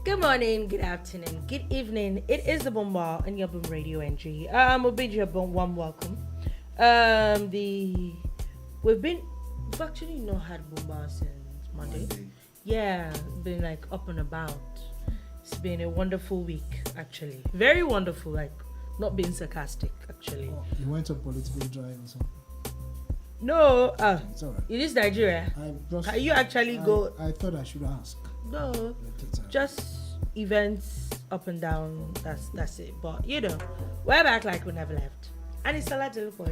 Good morning, good afternoon, good evening. It is the boombar and your boom radio NG. We'll bid you a warm welcome. We've actually not had boombar since Monday. Yeah, been like up and about. It's been a wonderful week, actually. Very wonderful, like not being sarcastic, actually. Oh, you went on political drive or something? No, it's all right. it is Nigeria. Can you actually go? I thought I should ask. No, just events up and down. That's it. But we're back like we never left. And it's Sola Dolupo,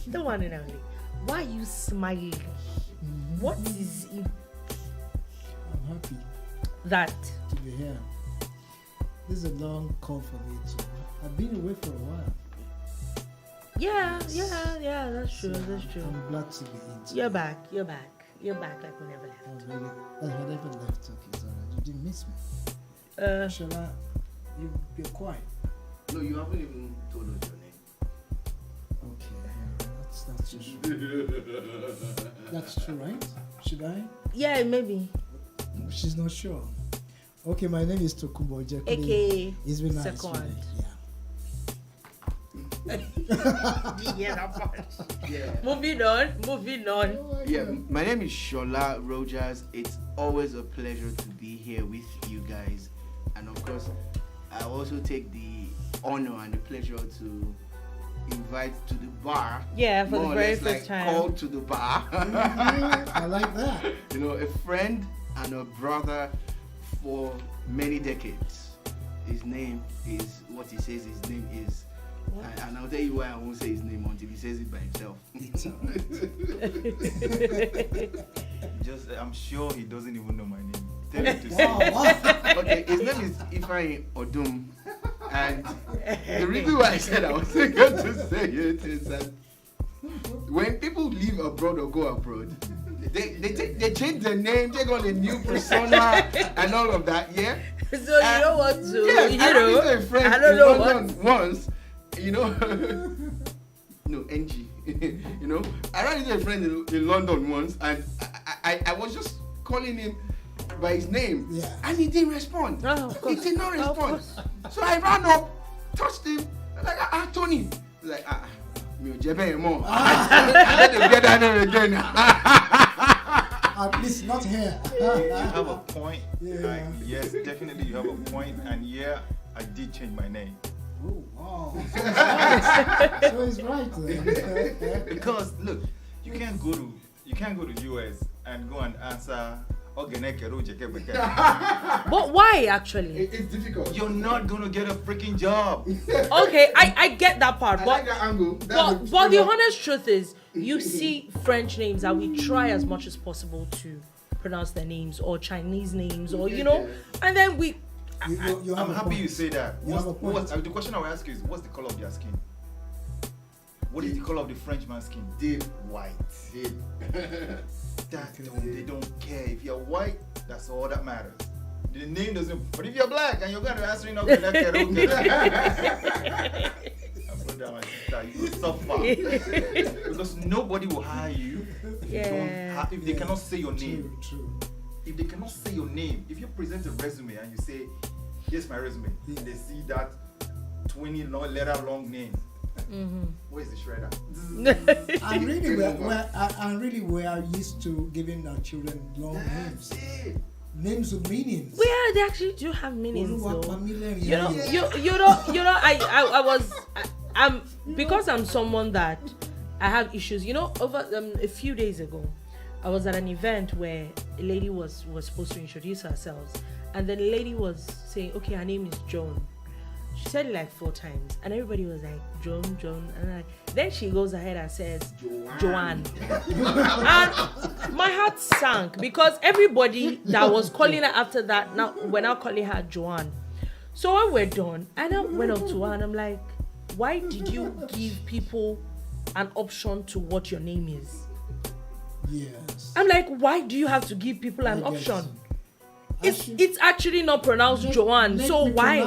the one and only. Why are you smiling? Mm-hmm. What is it? I'm happy that to be here. This is a long call for me too. I've been away for a while. Yeah, that's true. That's true. I'm glad to be in today. You're back like we never left. Oh, really? I never left. Okay, sorry. You didn't miss me. Shola, you're quiet. No, you haven't even told us your name. Okay, that's true. That's true, right? Should I? Yeah, maybe. She's not sure. Okay, my name is Tokunbo Ojekunle. AKA It's been nice. Second. Yeah. That part. Yeah. Moving on. Oh, Yeah, my name is Sola Rogers. It's always a pleasure to be here with you guys. And of course, I also take the honor and the pleasure to invite to the bar. Yeah, for the very first first time. Called to the bar. I like that. A friend and a brother for many decades. His name is what he says his name is. And I'll tell you why I won't say his name until he says it by himself. It's alright. I'm sure he doesn't even know my name. Tell him to say. Wow. Okay, his name is Ifeanyi Odum. And the reason why I said I was going to say it is that when people leave abroad or go abroad, they change their name, take on a new persona and all of that, yeah? So you know what to I ran into a friend I don't know in London what once, no, NG. I ran into a friend in London once and I was just calling him by his name, and he didn't respond. Oh, he did not respond. So I ran up, touched him, like, Tony. He's like, me jebe emo. I let him get that name again. At least not here. You have a point. Yeah. Yes, definitely you have a point. And yeah, I did change my name. Oh, wow. So he's right. Then. Because look, you can't go to US and go and answer. But why actually? It's difficult. You're not gonna get a freaking job. Okay, I get that part, I but like that angle. but the honest truth is, you see French names and we try as much as possible to pronounce their names, or Chinese names, or and then we. You have I'm a happy point. you say that. You have a point. The question I will ask you is, what's the color of their skin? What is the color of the Frenchman's skin? Deep. White. Deep. They don't care. If you're white, that's all that matters. The name doesn't. But if you're black and you're going to answer, I'm brother, my sister, you will suffer. Because nobody will hire you if they cannot say your name. True. If they cannot say your name, if you present a resume and you say, here's my resume, they see that 20-letter long name. Mm-hmm. Where's the shredder? We are used to giving our children long names. Names with meanings. Yeah, they actually do have meanings. Though. I'm because I'm someone that I have issues. Over a few days ago, I was at an event where a lady was supposed to introduce herself, and then the lady was saying, "Okay, her name is Joan." She said it like 4 times, and everybody was like, Joan, and then she goes ahead and says, Joanne. And my heart sank, because everybody that was calling her after that, now we're now calling her Joanne. So when we're done, I now went up to her and I'm like, why did you give people an option to what your name is? Yes. I'm like, why do you have to give people an option? It's actually not pronounced Joanne, so why?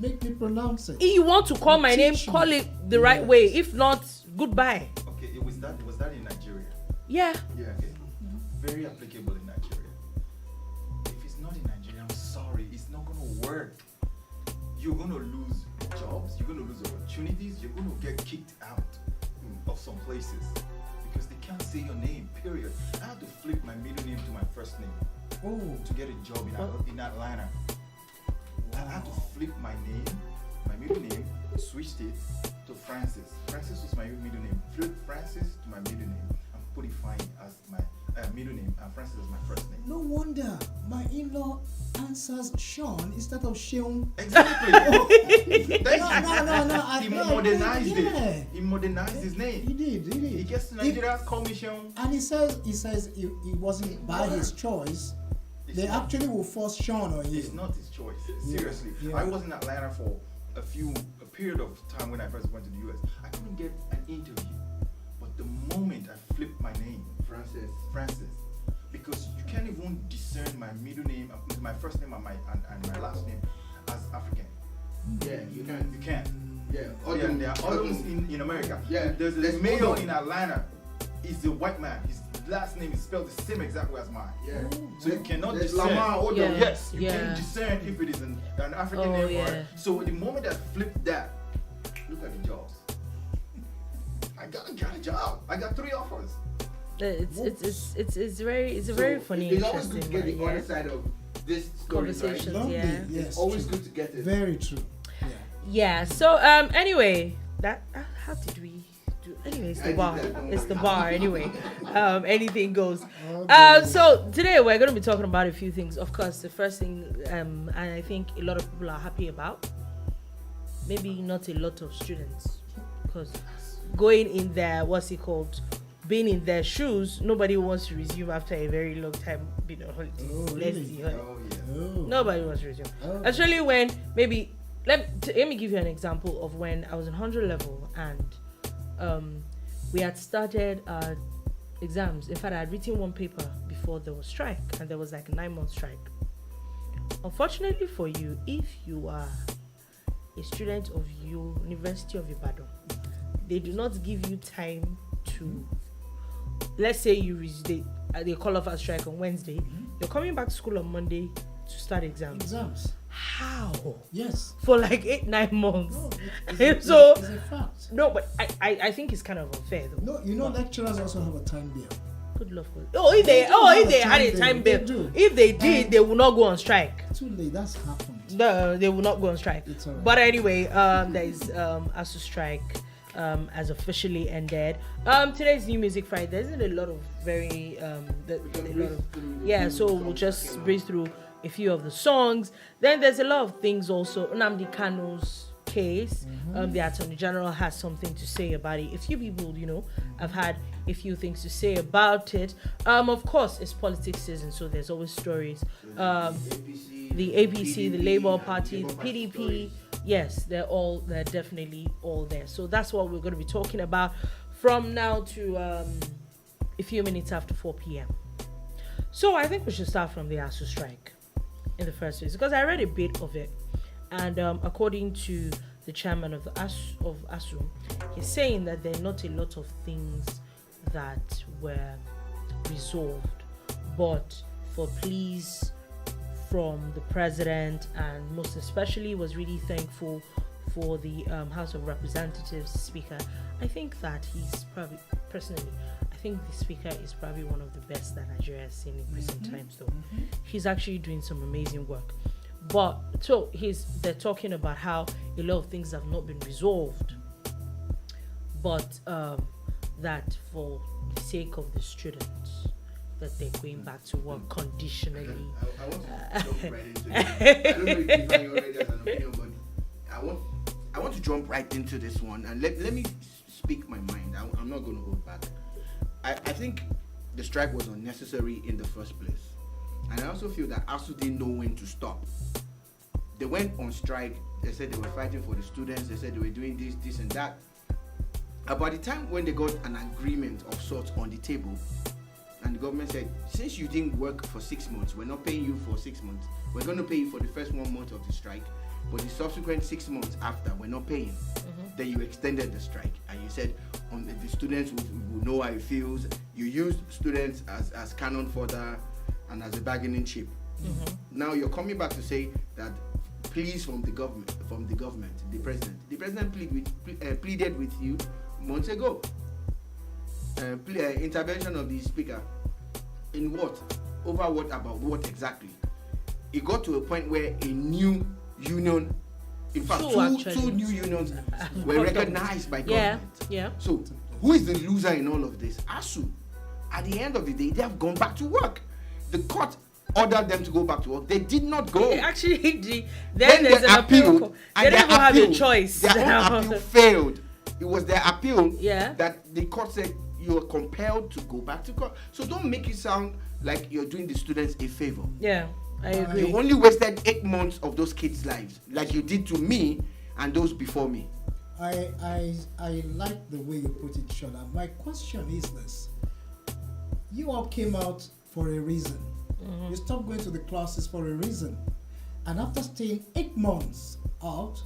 Make me pronounce it. If you want to call my name, call it the right way. If not, goodbye. Okay, was that in Nigeria? Yeah. Yeah, okay. Very applicable in Nigeria. If it's not in Nigeria, I'm sorry, it's not gonna work, you're going to lose jobs, you're going to lose opportunities, you're going to get kicked out of some places because they can't say your name, period. I had to flip my middle name to my first name to get a job in Atlanta. I had to flip my name, my middle name, switched it to Francis. Francis was my middle name. Flip Francis to my middle name and put Ifeanyi as my middle name and Francis as my first name. No wonder my in-law answers Sean instead of Sean. Exactly. No. He modernized it. He modernized his name. He did. He gets to Nigeria, call me Sean. And he says it wasn't by his choice. They actually will force Sean on you. It's not his choice. Seriously. Yeah. I was in Atlanta for a period of time when I first went to the US. I couldn't get an interview. But the moment I flipped my name, Francis, because you can't even discern my middle name, my first name and my last name as African. Yeah, you can. You can't. Yeah, There are Odums in America. Yeah, There's mayor in Atlanta. He's a white man. His last name is spelled the same exact way as mine. Yeah. So you cannot There's discern. Lamar Odum. Yeah. Yes, you can discern if it is an African name or. So the moment I flipped that, look at the jobs. I got a job. I got 3 offers. It's very funny. It's always good to get the one, other side of this story, Conversations, right? yeah. Yes, It's always true. good to get it. Very true. Yeah. So anyway, that how did we do? Anyway, it's the bar. It's the bar. Anyway, anything goes. So today we're going to be talking about a few things. Of course, the first thing, and I think a lot of people are happy about. Maybe not a lot of students, because going in there, what's it called? Being in their shoes, nobody wants to resume after a very long time being on holiday. Oh, really? Nobody wants to resume. Actually, when maybe let me give you an example of when I was in 100 level and we had started exams. In fact, I had written one paper before there was strike, and there was like a 9-month strike. Unfortunately for you, if you are a student of University of Ibadan, they do not give you time to. Let's say they call off a strike on Wednesday. You're coming back to school on Monday to start exams. How? Yes. For like 8-9 months. No, It's a fact. No, but I think it's kind of unfair though. No, lecturers also have a time bill. Good luck. If they had a time bill, if they did, they would not go on strike. Too late. That's happened. No, they will not go on strike. It's all right. But anyway, there is asuustrike has officially ended. Today's New Music Friday. There isn't a lot of so we'll just breeze through a few of the songs. Then there's a lot of things also. Nnamdi Kanu's case. The Attorney General has something to say about it. A few people, have had a few things to say about it. Of course, it's politics season, so there's always stories. The APC, the Labour Party, the PDP. Yes, they're definitely all there. So that's what we're going to be talking about from now to a few minutes after 4 p.m. So I think we should start from the ASUU strike in the first place, because I read a bit of it, and according to the chairman of ASUU, he's saying that there are not a lot of things that were resolved, but for pleas from the president, and most especially was really thankful for the House of Representatives speaker. I think that he's probably, personally, I think the speaker is probably one of the best that Nigeria has seen in recent times though. He's actually doing some amazing work. But so they're talking about how a lot of things have not been resolved, but that for the sake of the students, that they're going back to work conditionally. I want to jump right into this. I don't know if you already has an opinion, but I want to jump right into this one, and let me speak my mind. I'm not going to hold back. I think the strike was unnecessary in the first place, and I also feel that ASUU didn't know when to stop. They went on strike. They said they were fighting for the students. They said they were doing this and that. About the time when they got an agreement of sorts on the table, and the government said, since you didn't work for 6 months, we're not paying you for 6 months. We're going to pay you for the first 1 month of the strike, but the subsequent 6 months after, we're not paying. Then you extended the strike, and you said the students will know how it feels. You used students as cannon fodder and as a bargaining chip. Now you're coming back to say that pleas from the government, the president. The president pleaded with you months ago. Intervention of the speaker. In what? Over what? About what exactly? It got to a point where a new union, in fact, two new unions were recognized by government. Yeah. So, who is the loser in all of this? ASUU. At the end of the day, they have gone back to work. The court ordered them to go back to work. They did not go. Actually, then there's an appeal. They didn't even have a choice. Their own appeal failed. It was their appeal Yeah. that the court said you are compelled to go back to court. So don't make it sound like you're doing the students a favor. Yeah, I agree. You only wasted 8 months of those kids' lives, like you did to me and those before me. I like the way you put it, Shola. My question is this. You all came out for a reason. You stopped going to the classes for a reason. And after staying 8 months out,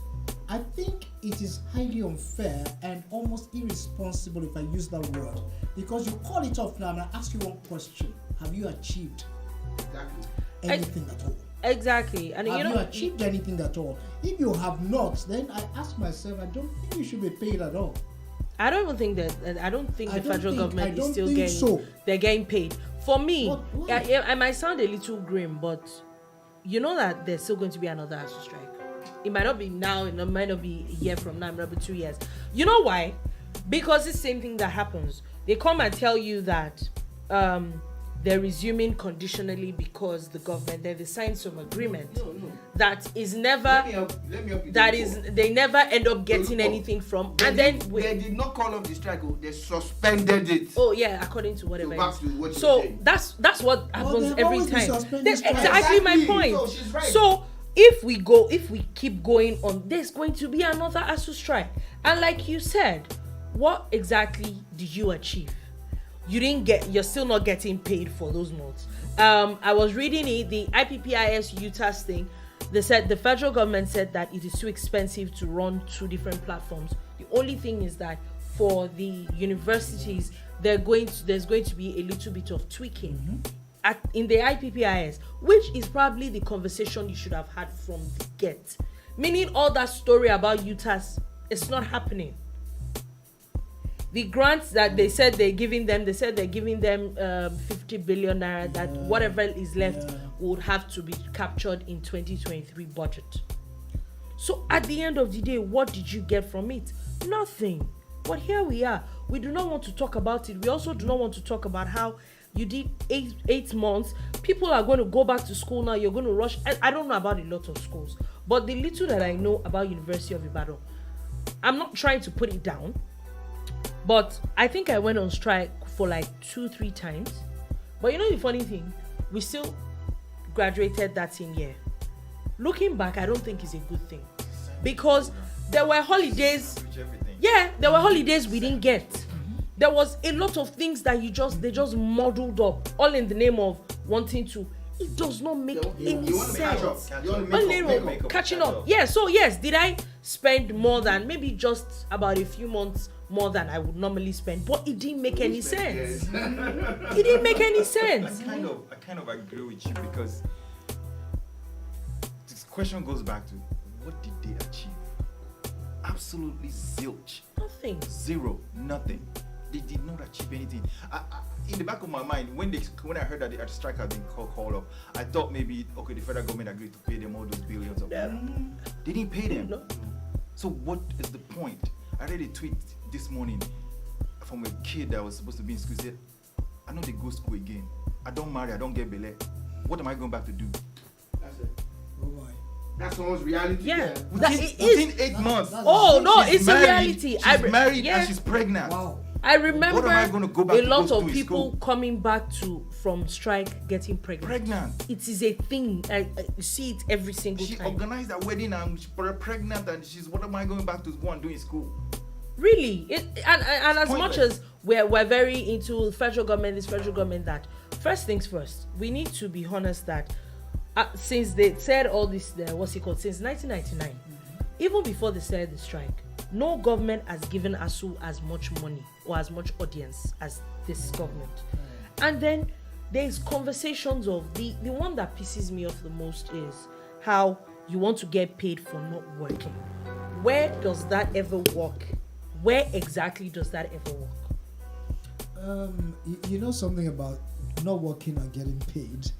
I think it is highly unfair and almost irresponsible, if I use that word, because you call it off now and I ask you one question. Have you achieved anything at all? Exactly. And Have you know, you achieved anything at all? If you have not, then I ask myself, I don't think you should be paid at all. I don't even think that. I don't think the federal government is still getting. So. They're getting paid. For me, What? I might sound a little grim, but you know that there's still going to be another ASUU strike. It might not be now. It might not be a year from now. It might not be 2 years. You know why? Because it's the same thing that happens. They come and tell you that they're resuming conditionally because the government, they signed some agreement that is never, Let me help you. that is, they never end up getting anything from, and then they did not call off the strike. They suspended it. oh yeah, according to whatever. Back to what So you're saying. that's what happens they've every always been time. suspending That's strikes. exactly my point. So she's right. So if we keep going on, there's going to be another ASUU strike. And like you said, what exactly did you achieve? You're still not getting paid for those months. I was reading it, the IPPIS UTAS thing. They said the federal government said that it is too expensive to run 2 different platforms. The only thing is that for the universities, there's going to be a little bit of tweaking in the IPPIS, which is probably the conversation you should have had from the get. Meaning all that story about UTAS, it's not happening. The grants that they said they're giving them 50 billion naira, that whatever is left would have to be captured in 2023 budget. So at the end of the day, what did you get from it? Nothing. But here we are. We do not want to talk about it. We also do not want to talk about how you did eight months. People are going to go back to school now. You're going to rush. I don't know about a lot of schools, but the little that I know about University of Ibadan, I'm not trying to put it down, but I think I went on strike for like 2-3 times. But you know the funny thing, we still graduated that same year. Looking back, I don't think it's a good thing, because there were holidays. Yeah, there were holidays we didn't get. There was a lot of things that they just muddled up, all in the name of wanting to. It does not make any sense. Catching up. Yeah, so yes, did I spend more than maybe just about a few months more than I would normally spend? But it didn't make any sense. It didn't make any sense. I kind of agree with you, because this question goes back to, what did they achieve? Absolutely zilch. Nothing. Zero. Nothing. They did not achieve anything. In the back of my mind, when I heard that the strike had been called up, I thought maybe, okay, the federal government agreed to pay them all those billions of naira. They didn't pay them. No. So what is the point? I read a tweet this morning from a kid that was supposed to be in school. Said, I know they go school again. I don't marry, I don't get belay. What am I going back to do? That's it. Oh my. That's someone's reality. Yeah. Within 8 months. It's a reality. She's married and she's pregnant. Wow. I remember What am I gonna go back a to lot go of to people school? coming back from strike getting pregnant. It is a thing. I see it every single She time. organized a wedding and she's pregnant, and what am I going back to go and do in school? Really, and as much Pointless. as we're very into federal government, that, first things first, we need to be honest that since they said all this, since 1999, even before they started the strike, no government has given ASUU as much money or as much audience as this government. And then there's conversations of the one that pisses me off the most is how you want to get paid for not working. Where does that ever work? Where exactly does that ever work? You know something about not working and getting paid.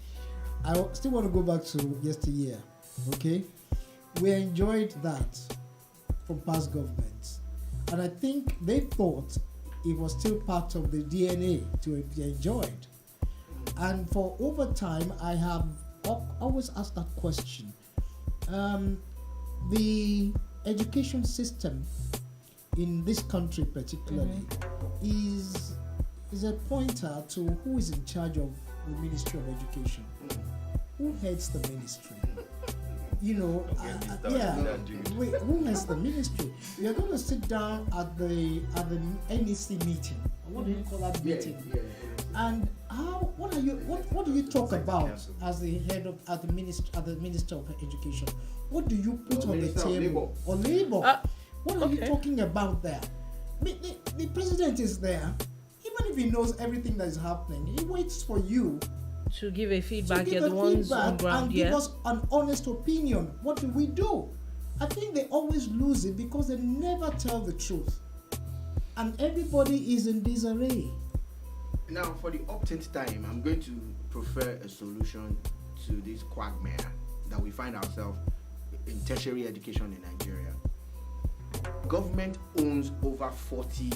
I still want to go back to yesteryear. Okay, we enjoyed that from past governments, and I think they thought it was still part of the DNA to be enjoyed. And for over time, I have always asked that question. The education system in this country particularly is a pointer to who is in charge of the Ministry of Education. Who heads the ministry? You know, who has the ministry? We are going to sit down at the NEC meeting. What do you call that meeting? And what do you talk about as the head of the minister of education? What do you put on the table? Or labor? What are you talking about there? The president is there. Even if he knows everything that is happening, he waits for you to give a feedback. You're the ones on ground, and give us an honest opinion. What do we do? I think they always lose it because they never tell the truth, and everybody is in disarray. Now, for the uptake time, I'm going to prefer a solution to this quagmire that we find ourselves in tertiary education in Nigeria. Government owns over 40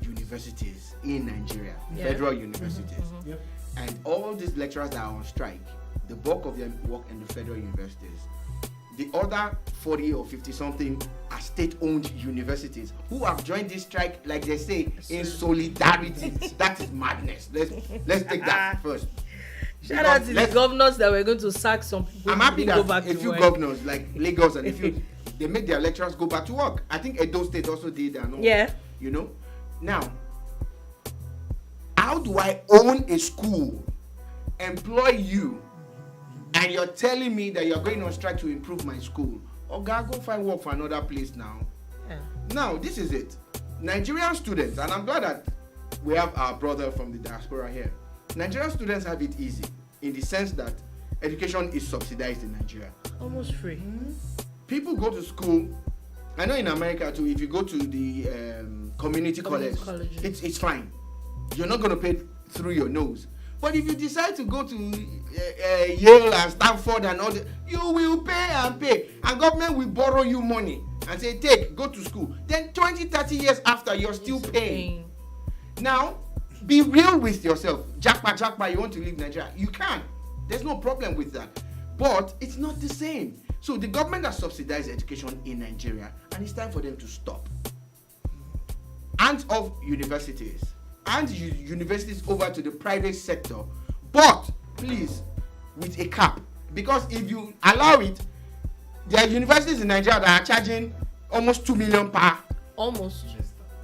universities in Nigeria, federal universities. Yep. And all these lecturers that are on strike, the bulk of them work in the federal universities. The other 40 or 50 something are state-owned universities who have joined this strike, like they say, in solidarity. That is madness. Let's take that first. Shout out to the governors that were going to sack some people. I'm happy that go back a to few work. governors like Lagos and a few, they make their lecturers go back to work. I think Edo State also did that. Yeah. You know? Now, how do I own a school, employ you, and you're telling me that you're going on strike to improve my school? God, go find work for another place now. Yeah. Now, this is it. Nigerian students, and I'm glad that we have our brother from the diaspora here. Nigerian students have it easy in the sense that education is subsidized in Nigeria. Almost free. People go to school. I know in America too, if you go to the community college, it's fine. You're not going to pay through your nose. But if you decide to go to Yale and Stanford and all that, you will pay and pay. And government will borrow you money and say, go to school. Then 20, 30 years after, you're still paying. Now, be real with yourself. Jackpot, you want to leave Nigeria. You can. There's no problem with that. But it's not the same. So the government has subsidized education in Nigeria, and it's time for them to stop. Hands off universities. And universities over to the private sector, but please with a cap, because if you allow it, there are universities in Nigeria that are charging almost 2 million per almost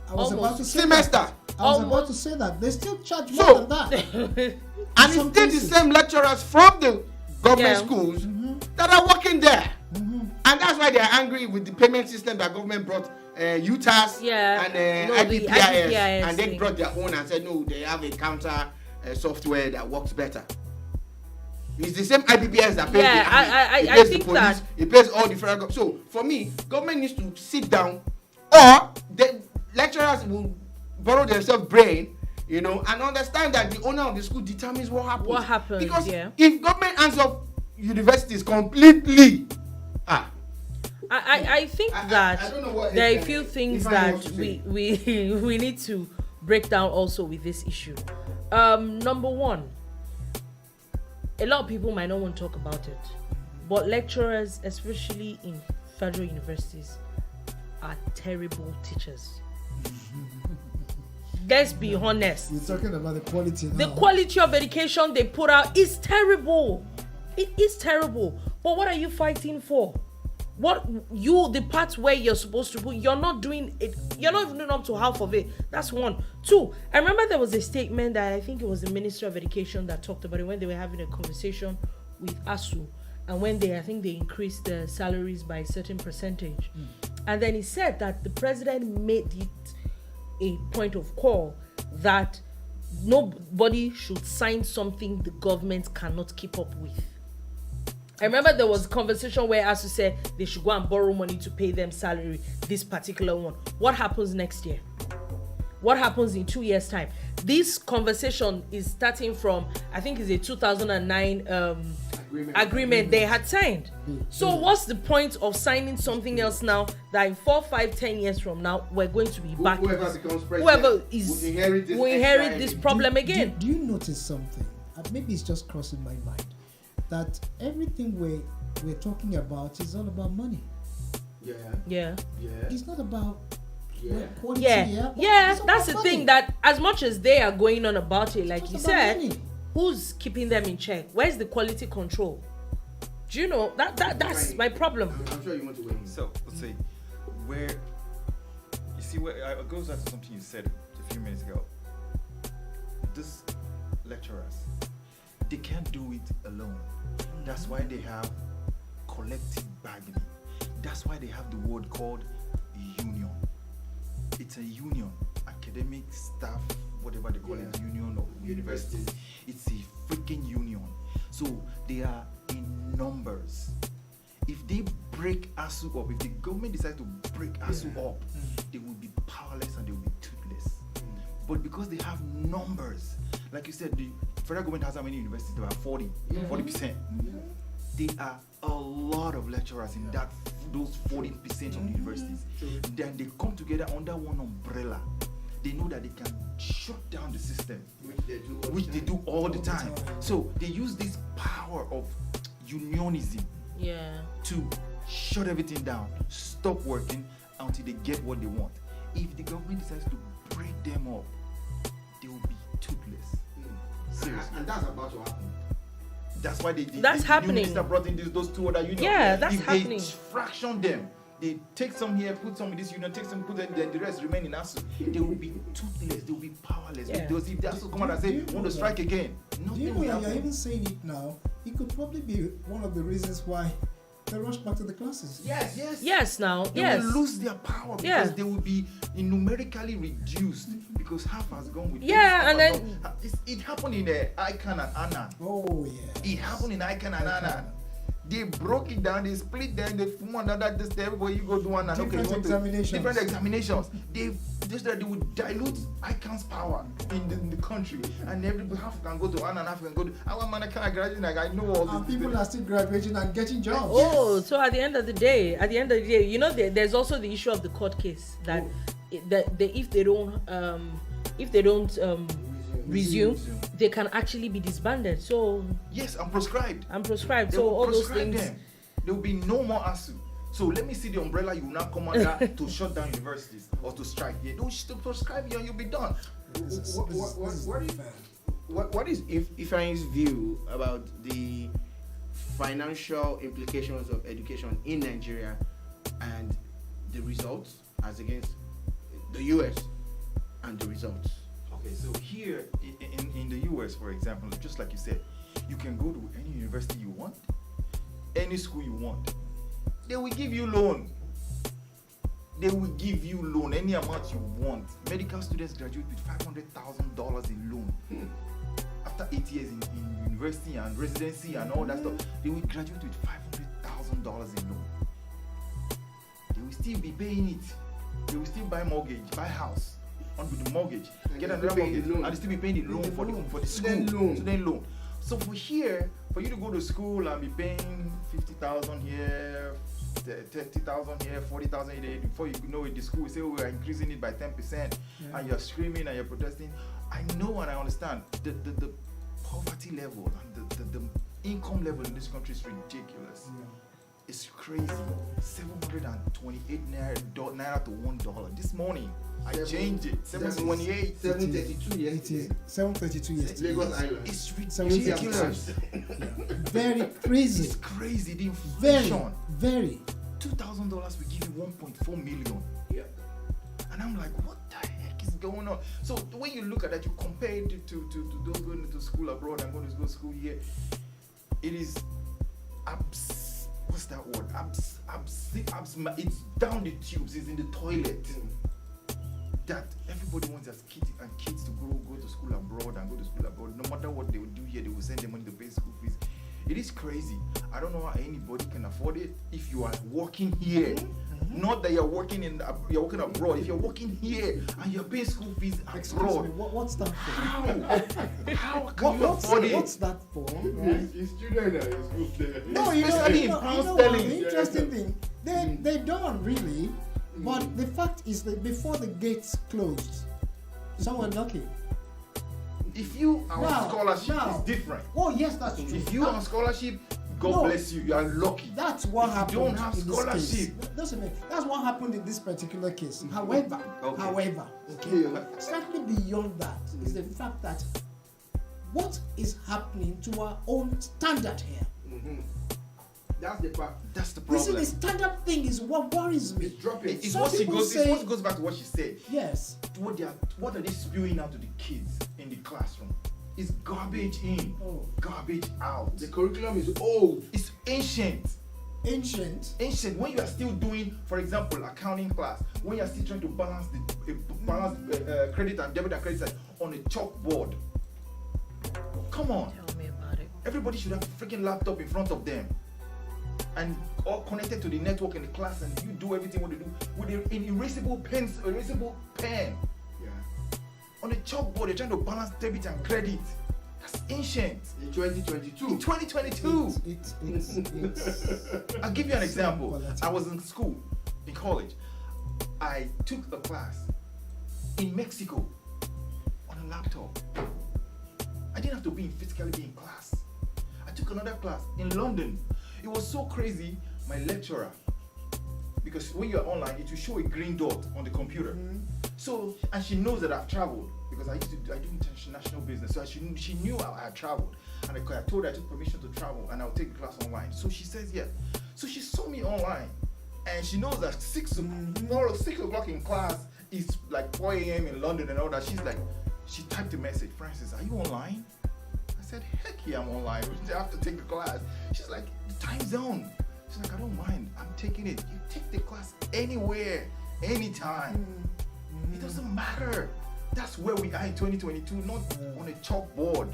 about to say semester. That. I was about to say that they still charge more than that. And it's still the same lecturers from the government schools that are working there, and that's why they are angry with the payment system that government brought. UTAS and IPPIS, and they brought their own and said no, they have a counter software that works better. It's the same IPPIS that pays the army, I think the police, that it pays all the federal government. So for me, government needs to sit down, or the lecturers will borrow themselves brain, and understand that the owner of the school determines what happens. What happens? Because if government hands off universities completely, I think that I don't know what there are a few things that we need to break down also with this issue. Number one, a lot of people might not want to talk about it, but lecturers, especially in federal universities, are terrible teachers. Let's be honest. You're talking about the quality now. The quality of education they put out is terrible. It is terrible. But what are you fighting for? The part where you're supposed to put, you're not doing it. You're not even doing up to half of it. That's one. Two, I remember there was a statement that I think it was the Minister of Education that talked about it when they were having a conversation with ASUU, and when I think they increased the salaries by a certain percentage. And then he said that the president made it a point of call that nobody should sign something the government cannot keep up with. I remember there was a conversation where ASUU said they should go and borrow money to pay them salary, this particular one. What happens next year? What happens in 2 years' time? This conversation is starting from, I think it's a 2009 agreement they had signed. So what's the point of signing something else now that in 4, 5, 10 years from now, we're going to be back? Whoever becomes president Whoever will inherit this problem again. Do you notice something? Maybe it's just crossing my mind. That everything we're talking about is all about money. Yeah. It's not about quality. Yeah, It's that's the about thing, money. that as much as they are going on about it, like It's you about said, money. who's keeping them in check? Where's the quality control? Do you know that's my problem? I'm sure you want to win. So let's see, where you see where it goes back to something you said a few minutes ago. These lecturers, they can't do it alone. That's why they have collective bargaining. That's why they have the word called union. It's a union, academic staff, whatever they call it, union of universities. It's a freaking union. So they are in numbers. If they break ASUU up, if the government decides to break ASUU up, they will be powerless and they will be toothless. But because they have numbers, like you said, the federal government has how many universities? There are 40%. There are a lot of lecturers in those 40% of the universities. Then they come together under one umbrella. They know that they can shut down the system, which they do all the time. So they use this power of unionism to shut everything down, stop working until they get what they want. If the government decides to break them up, they will be toothless. Seriously. And that's about to happen. That's why That's happening. New minister brought in those two other unions. Yeah, that's if happening. They fraction them. They take some here, put some in this union, take some, put them, the rest remain in ASUU. They will be toothless. They will be powerless. Yeah. Because if the ASUU come out and say, want to strike again, Do you nothing know will that you're happen. even saying it now? It could probably be one of the reasons why they rush back to the classes. Yes, now. They Yes. will lose their power because Yeah. they will be numerically reduced because half has gone with Yeah, this, and half then- has gone. It happened in Icon and Annan. Oh yeah. It happened in Icon and Annan. They broke it down, they split them, they form another this everybody you go do one and Different examinations. different examinations. They would dilute Icon's power in the country, and everybody half can go to Annan, half can go to our man. I can't graduate, like I know all And this. people are still graduating and getting jobs. Oh, so at the end of the day, you know, there's also the issue of the court case that if they don't resume, they can actually be disbanded. So Yes, I'm proscribed. They They will will all those proscribe things. them. There will be no more ASUU. So let me see the umbrella you will now come under to shut down universities or to strike. They don't proscribe you and you'll be done. What is Ifeanyi's view about the financial implications of education in Nigeria and the results as against the US and the results? Okay, so here in the US, for example, just like you said, you can go to any university you want, any school you want. They will give you loan. They will give you loan, any amount you want. Medical students graduate with $500,000 in loan. After 8 years in university and residency and all that stuff, they will graduate with $500,000 in loan. They will still be paying it. They will still buy mortgage, buy house on with the mortgage, get another mortgage, and they still be paying the loan for the school, student loan. So for here, for you to go to school and be paying 50,000 here, 30,000 here, 40,000 here, before you know it, the school will say, oh, we are increasing it by 10%, and you're screaming and you're protesting. I know and I understand the poverty level and the income level in this country is ridiculous. It's crazy. 728 naira to $1. This morning, I changed it. 728. 732 yesterday. 732 yesterday. Lagos Island. It's 732. ridiculous. Very crazy. It's crazy. The Very, inflation. very. $2,000 will give you 1.4 million. Yeah. And I'm like, what the heck is going on? So the way you look at that, you compare it to those going to school abroad and going to school here. It is what's that word? It's down the tubes. It's in the toilet. That everybody wants their kids to go to school abroad and go to school abroad. No matter what they will do here, they will send them money to pay school fees. It is crazy. I don't know how anybody can afford it if you are working here. Not that you're working abroad. If you're working here and you're paying school fees Excuse abroad, me, what's that for? how can you afford it? What's that for? Right? His children are in school there. No, Especially in pound sterling. The interesting thing, they don't really, but the fact is that before the gates closed, someone knocking. If you are on scholarship, it's different. Oh yes, that's true. If you are on scholarship, God bless you. You are lucky. That's what If happened. you don't have in this scholarship. case. That's what happened in this particular case. However, slightly beyond that is the fact that what is happening to our own standard here. That's the part. That's the You problem. see, the standard thing is what worries me. It's dropping. It's Some what she people goes. say- It's what goes back to what she said. Yes. What are they spewing out to the kids in the classroom? It's garbage in, garbage out. The curriculum is old. It's ancient. Ancient. When you are still doing, for example, accounting class, when you are still trying to balance credit and debit and credit side on a chalkboard. Come on. Tell me about it. Everybody should have a freaking laptop in front of them and all connected to the network in the class, and you do everything what they do with an erasable pen. Yeah. On a chalkboard, they're trying to balance debit and credit. That's ancient. In 2022. In 2022. It's I'll give you an example. Quality. I was in school, in college. I took a class in Mexico on a laptop. I didn't have to physically be in class. I took another class in London. It was so crazy. My lecturer, because when you're online, it will show a green dot on the computer. So, and she knows that I've traveled because I do international business. So she knew I had traveled, and I told her I took permission to travel and I'll take the class online. So she says yeah. So she saw me online, and she knows that 6 o'clock in class is like 4 a.m. in London and all that. She's like, she typed a message, Francis, are you online? I said, heck yeah, I'm online. I have to take the class. She's like, the time zone. She's like, I don't mind. I'm taking it. You take the class anywhere, anytime. It doesn't matter. That's where we are in 2022, not on a chalkboard.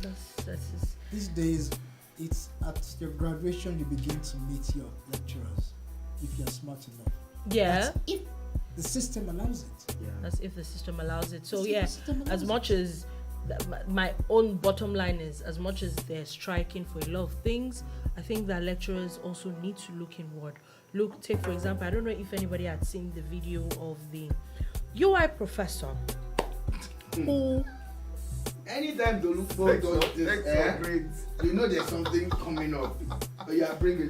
That's These days, it's at your graduation you begin to meet your lecturers, if you're smart enough. yeah. That's if the system allows it. That's if the system allows it. So That's if yeah, the system allows as it. much as my own bottom line is, as much as they're striking for a lot of things, I think that lecturers also need to look inward. Take for example, I don't know if anybody had seen the video of the UI professor who Anytime Dolupo does this, you know there's something coming up. Oh yeah, bring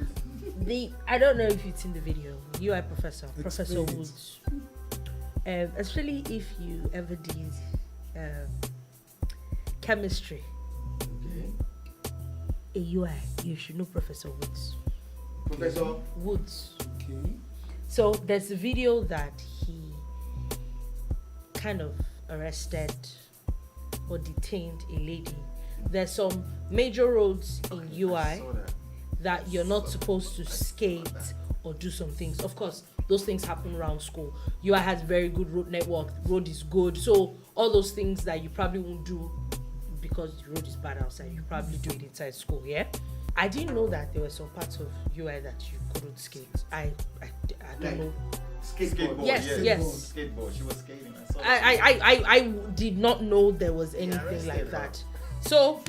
it. I don't know if you've seen the video. UI professor, Professor Explain it. Woods. Especially if you ever did chemistry, Okay. a UI, you should know Professor Woods. Professor. Woods. Okay. So there's a video that he kind of arrested or detained a lady. There's some major roads in UI that you're not supposed to skate or do some things. Of course, those things happen around school. UI has very good road network. Road is good. So all those things that you probably won't do because the road is bad outside, you probably do it inside school, yeah? I didn't know that there were some parts of UI that you couldn't skate. I don't know. Skateboard. Yes, yes. Skateboard. She was skating. I saw I did not know there was anything arrested like her. that. So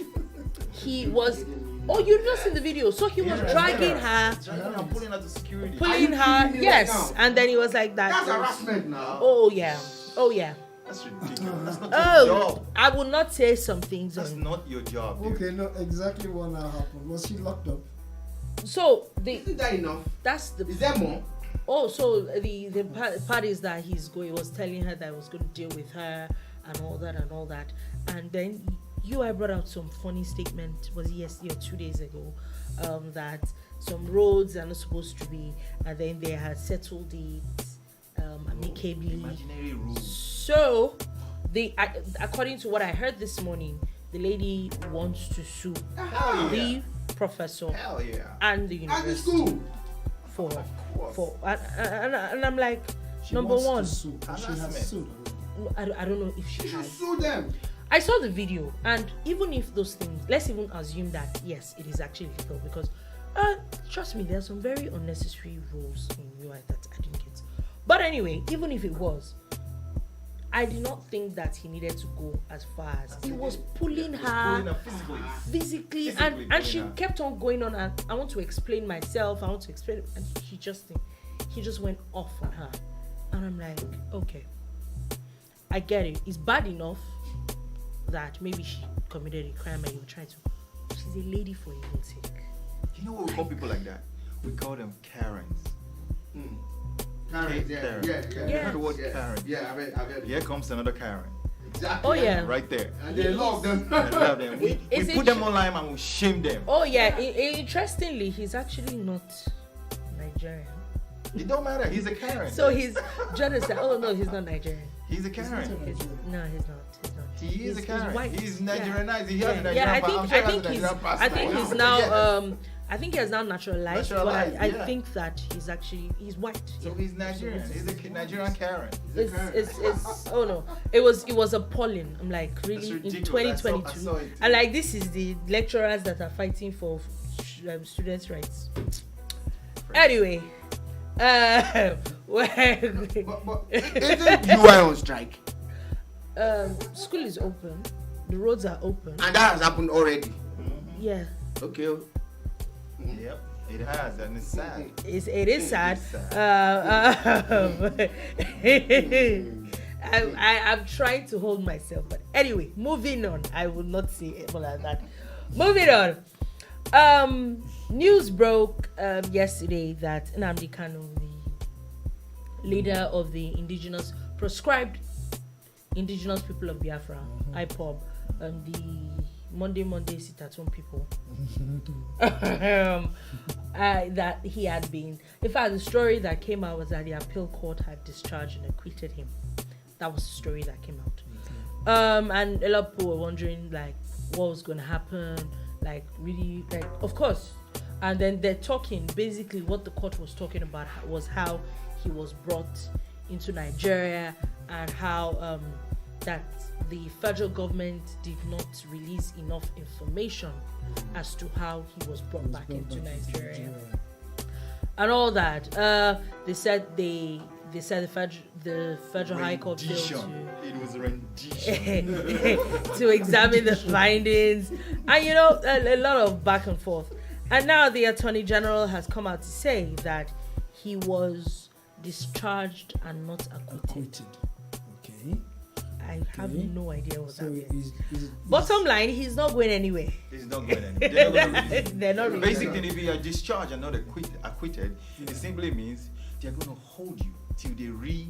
he was. Oh, you not seen the video? So he was dragging her, I'm pulling out the security. pulling her. Yes, and then he was like that. That's harassment now. Oh yeah, oh yeah. That's ridiculous. That's not your Oh, job. I will not say some things That's on. not your job, dude. Okay, no, exactly what now happened. Was she locked up? So Isn't that enough? that's the. Is there more? Oh, so the part is that he was telling her that he was going to deal with her and all that, and then I brought out some funny statement. Was it yesterday or 2 days ago? That some roads are not supposed to be, and then they had settled it amicably. Imaginary rules. So, according to what I heard this morning, the lady wants to sue Hell the professor Hell yeah. and the At the university school. for and I'm like, She number wants one, to sue. And she has Harassment. sued already. I don't know if You she should has. sue them. I saw the video, and even if those things, let's even assume that yes, it is actually legal, because trust me, there are some very unnecessary rules in UI that I didn't get. But anyway, even if it was, I did not think that he needed to go as far as he was pulling her physically, and she kept on going on, and I want to explain myself, and he just went off on her, and I'm like, okay, I get it. It's bad enough that maybe she committed a crime and you're trying to. She's a lady for your sake. You know what we call people like that? We call them Karens. Karen, You Yeah. heard the word Karen? Yeah, I've heard. Here comes another Karen. Exactly. Oh yeah. Right there. And they love them. I love them. We Is it put them online and we shame them. Oh yeah. Interestingly, he's actually not Nigerian. It don't matter. He's a Karen. So he's Jordan said, "Oh no, he's not Nigerian. He's a It's not Karen. a Nigerian. No, he's not. He is a He's Karen. white. He's Yeah. Nigerianized. He has a Yeah, Nigerian I passport. think he's now Yes. I think he has now naturalized, Naturalized, but I yeah. think that he's white. So he's Nigerian. He's a Nigerian Karen. It's oh no, it was appalling. I'm like, really, in ridiculous. I 2022, saw it. and like, this is the lecturers that are fighting for students' rights. Anyway, But isn't UI on strike? school is open, the roads are open. And that has happened already. Yeah, Okay. Yep, it has, and it's sad. it is sad. I'm trying to hold myself, but anyway, moving on. I will not say it like that. Moving on. News broke yesterday that Nnamdi Kanu, the leader of the proscribed indigenous people of Biafra, IPOB, the Monday sit-at-home people, that he had been. In fact, the story that came out was that the appeal court had discharged and acquitted him. That was the story that came out. And a lot of people were wondering, like, what was going to happen, like, really, like, of course. And then they're talking, basically what the court was talking about was how he was brought into Nigeria, and how that the federal government did not release enough information as to how he was brought back into Nigeria and all that. They said the federal high court failed It was a rendition. to examine the findings, and a lot of back and forth. And now the Attorney General has come out to say that he was discharged and not acquitted. Okay. I have no idea what So that means. is Bottom line, he's not going anywhere. It's not going anywhere. They're not going to release him. They're not releasing Basically, if you are discharged and not acquitted, it simply means they're going to hold you till they retry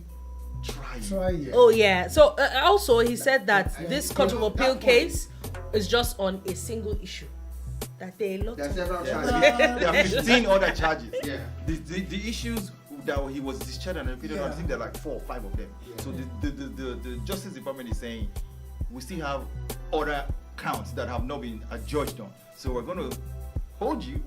you. try it. Oh yeah. So also he said that this court of appeal case is just on a single issue. That there are a lot There's of several Yeah. charges. There are 15 other charges. Yeah. The issues that he was discharged and acquitted on, I think there are like 4 or 5 of them. Yeah. So the Justice Department is saying we still have other counts that have not been adjudged on. So we're going to hold you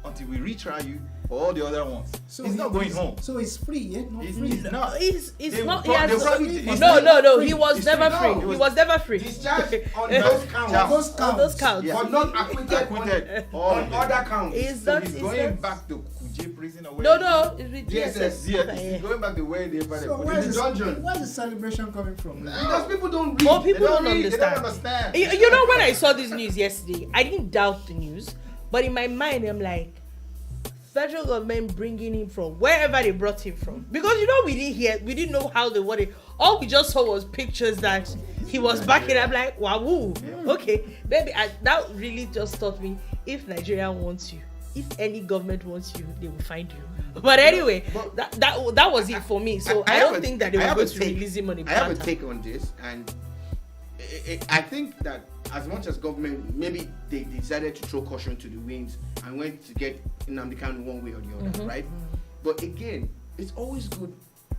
until we retry you for all the other ones. So he's not going home. So it's free, yet not He's free. not. He's They not. will He has pro- they will- no. He He's was free. never No, free. he He was- was never free. Discharged on those counts. Those On counts. those counts. Yeah. But not acquitted, Acquitted. All on of them. other counts. He's So not. he's He's going not. back to Kuje prison or where? No. It's with Yes, DSS. yes, He's going back to where they So put where's the the, dungeon. where's the celebration coming from? Because people don't read. More people They don't read, understand. They don't understand. You know, when I saw this news yesterday, I didn't doubt the news, but in my mind, I'm like, federal government bringing him from wherever they brought him from, because we didn't know how they wanted. All we just saw was pictures that he was back in. I'm like, wow, okay, maybe that really just taught me, if Nigeria wants you, if any government wants you, they will find you. But anyway, that was it for me. So I don't think that they were going to release him on a I have a platter. take on this, and I think that as much as government, maybe they decided to throw caution to the winds and went to get Nnamdi Kanu one way or the other, right? But again, it's always good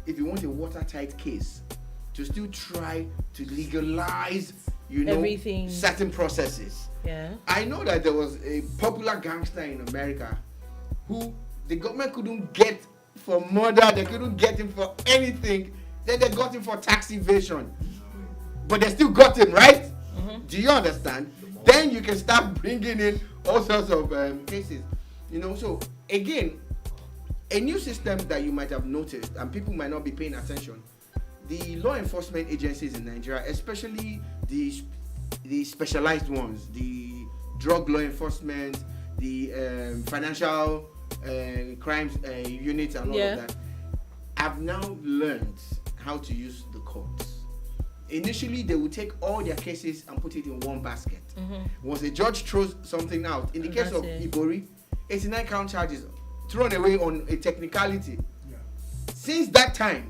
if you want a watertight case to still try to legalize, Everything. certain processes. Yeah. I know that there was a popular gangster in America who the government couldn't get for murder, they couldn't get him for anything, then they got him for tax evasion. But they still got him, right? Do you understand? Then you can start bringing in all sorts of cases. So again, a new system that you might have noticed, and people might not be paying attention. The law enforcement agencies in Nigeria, especially the specialized ones, the drug law enforcement, the financial crimes units, and all of that, have now learned how to use the courts. Initially, they would take all their cases and put it in one basket. Once a judge throws something out, in the case of Ibori, 89 count charges thrown away on a technicality. Since that time,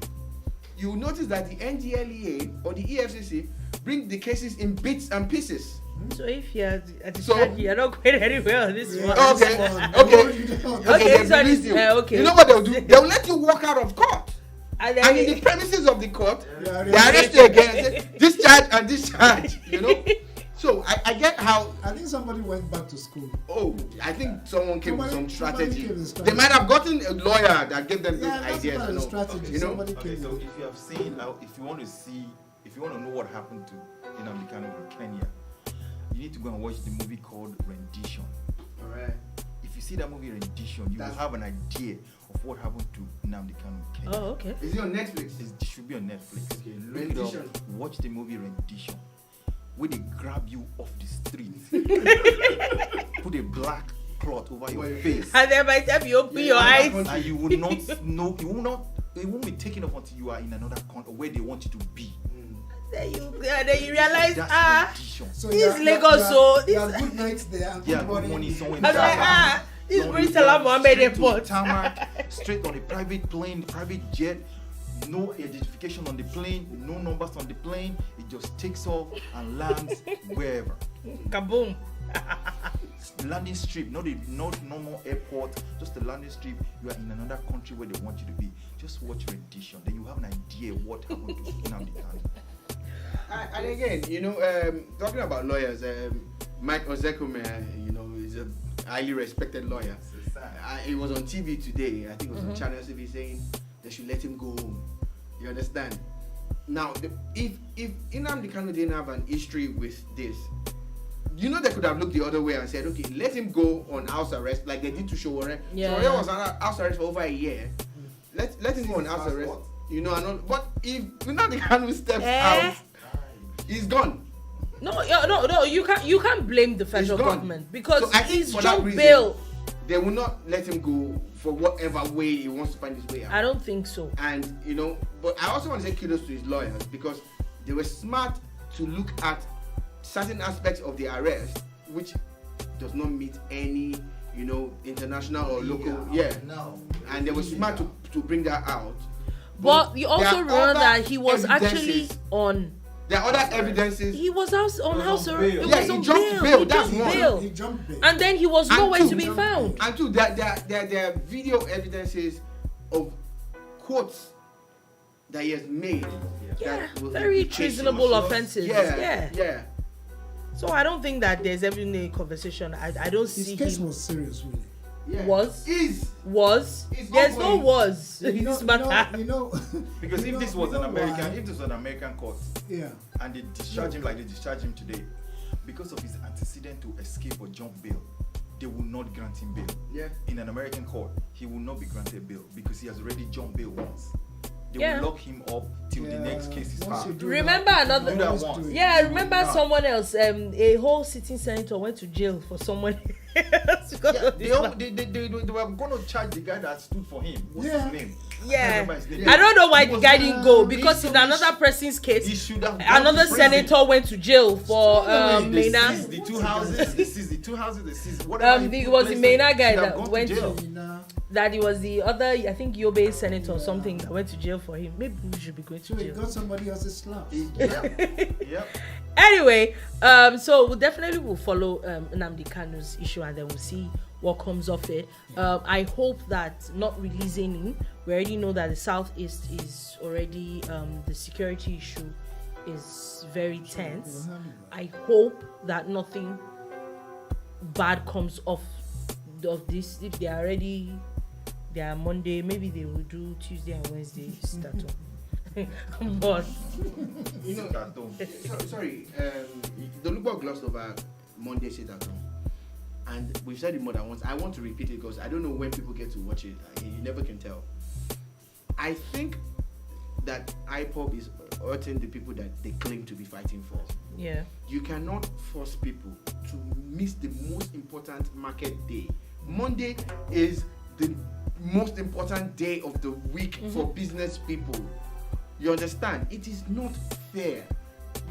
you will notice that the NDLEA or the EFCC bring the cases in bits and pieces. So if you're at the start, you're not going anywhere on this one. Okay. You know what they'll do? They'll let you walk out of court. And in the premises of the court, they arrest you again and say, discharge and discharge, So I get how. I think somebody went back to school. Oh, I think someone came with some strategy. They might have gotten a lawyer that gave them these ideas. Strategy. So if you have seen, if you want to know what happened to Nnamdi Kanu in Kenya, you need to go and watch the movie called Rendition. All right. If you see that movie Rendition, you will have an idea of what happened to Nnamdi Kanu in Kenya. Oh, okay. Is it on Netflix? It should be on Netflix. Okay. Look it up. Watch the movie Rendition, where they grab you off the street, put a black cloth over your face, And then by the time you open your eyes, and you will not know. It won't be taken off until you are in another country where they want you to be. then you realize, That's Rendition. So this Lagos, so there are good nights there and Yeah, good good morning. morning somewhere in I'm like, Ghana. this Prince Salah Mohammed Straight to Airport. tarmac, straight on the private plane, private jet. No identification on the plane, no numbers on the plane. It just takes off and lands wherever. Kaboom. Landing strip, not normal airport, just a landing strip. You are in another country where they want you to be. Just watch Rendition, then you have an idea what happened to Nnamdi Kanu. And again, talking about lawyers, Mike Ojekunle, is a highly respected lawyer. He was on TV today. I think it was on Channel TV saying they should let him go home. You understand? Now, if Nnamdi Kanu didn't have an history with this, they could have looked the other way and said, okay, let him go on house arrest like they did to Showore. Showore was on house arrest for over a year. Let him go on house arrest. But if Nnamdi Kanu steps out, he's gone. No, you can't blame the federal government because so I think he's for that jump reason, bail. They will not let him go for whatever way he wants to find his way out. I don't think so. And but I also want to say kudos to his lawyers because they were smart to look at certain aspects of the arrest which does not meet any international or local and they were smart to bring that out. But you also remember that he was actually on. There are other evidences. He was on house arrest. He jumped bail. That's one. He jumped bail. And then he was nowhere to be found. And two, there are video evidences of quotes that he has made. Yeah, very treasonable offenses. Yeah. So I don't think that there's ever been a conversation. I don't see His case him. was serious, really. Yeah. Was? Is. There's no was. Because Because if this was an American court, yeah, and they discharge him like they discharge him today, because of his antecedent to escape or jump bail, they will not grant him bail. Yeah. In an American court, he will not be granted bail because he has already jumped bail once. They Yeah. will lock him up till the next case is Once you filed. do Remember that, another- you Do that always once. do it. Yeah, I remember someone else. A whole sitting senator went to jail for someone else because Yeah, of this man. they were going to charge the guy that stood for him. What's Yeah. his name? Yeah, I can't remember his name. I don't know why He the was- guy didn't go because he in should- another person's He case, should have gone another to prison. senator went to jail for They Mena. seized the two houses. They seized the two houses. They seized whatever. It he was the placed Mena there, guy should have that gone went jail. That it was the other, I think Yobe senator or something that went to jail for him. Maybe we should be going So to he jail. got somebody else's slaps. Yep. Anyway, so we definitely will follow Nnamdi Kanu's issue and then we'll see what comes of it. I hope that not releasing him, we already know that the Southeast is already, the security issue is very tense. I hope that nothing bad comes off of this. If they are already, they are Monday, maybe they will do Tuesday and Wednesday start up. But Sorry, Dolupo glossed over Monday sit at home. And we've said it more than once. I want to repeat it because I don't know when people get to watch it. You never can tell. I think that IPOB is hurting the people that they claim to be fighting for. Yeah. You cannot force people to miss the most important market day. Monday is the most important day of the week for business people. You understand? It is not fair.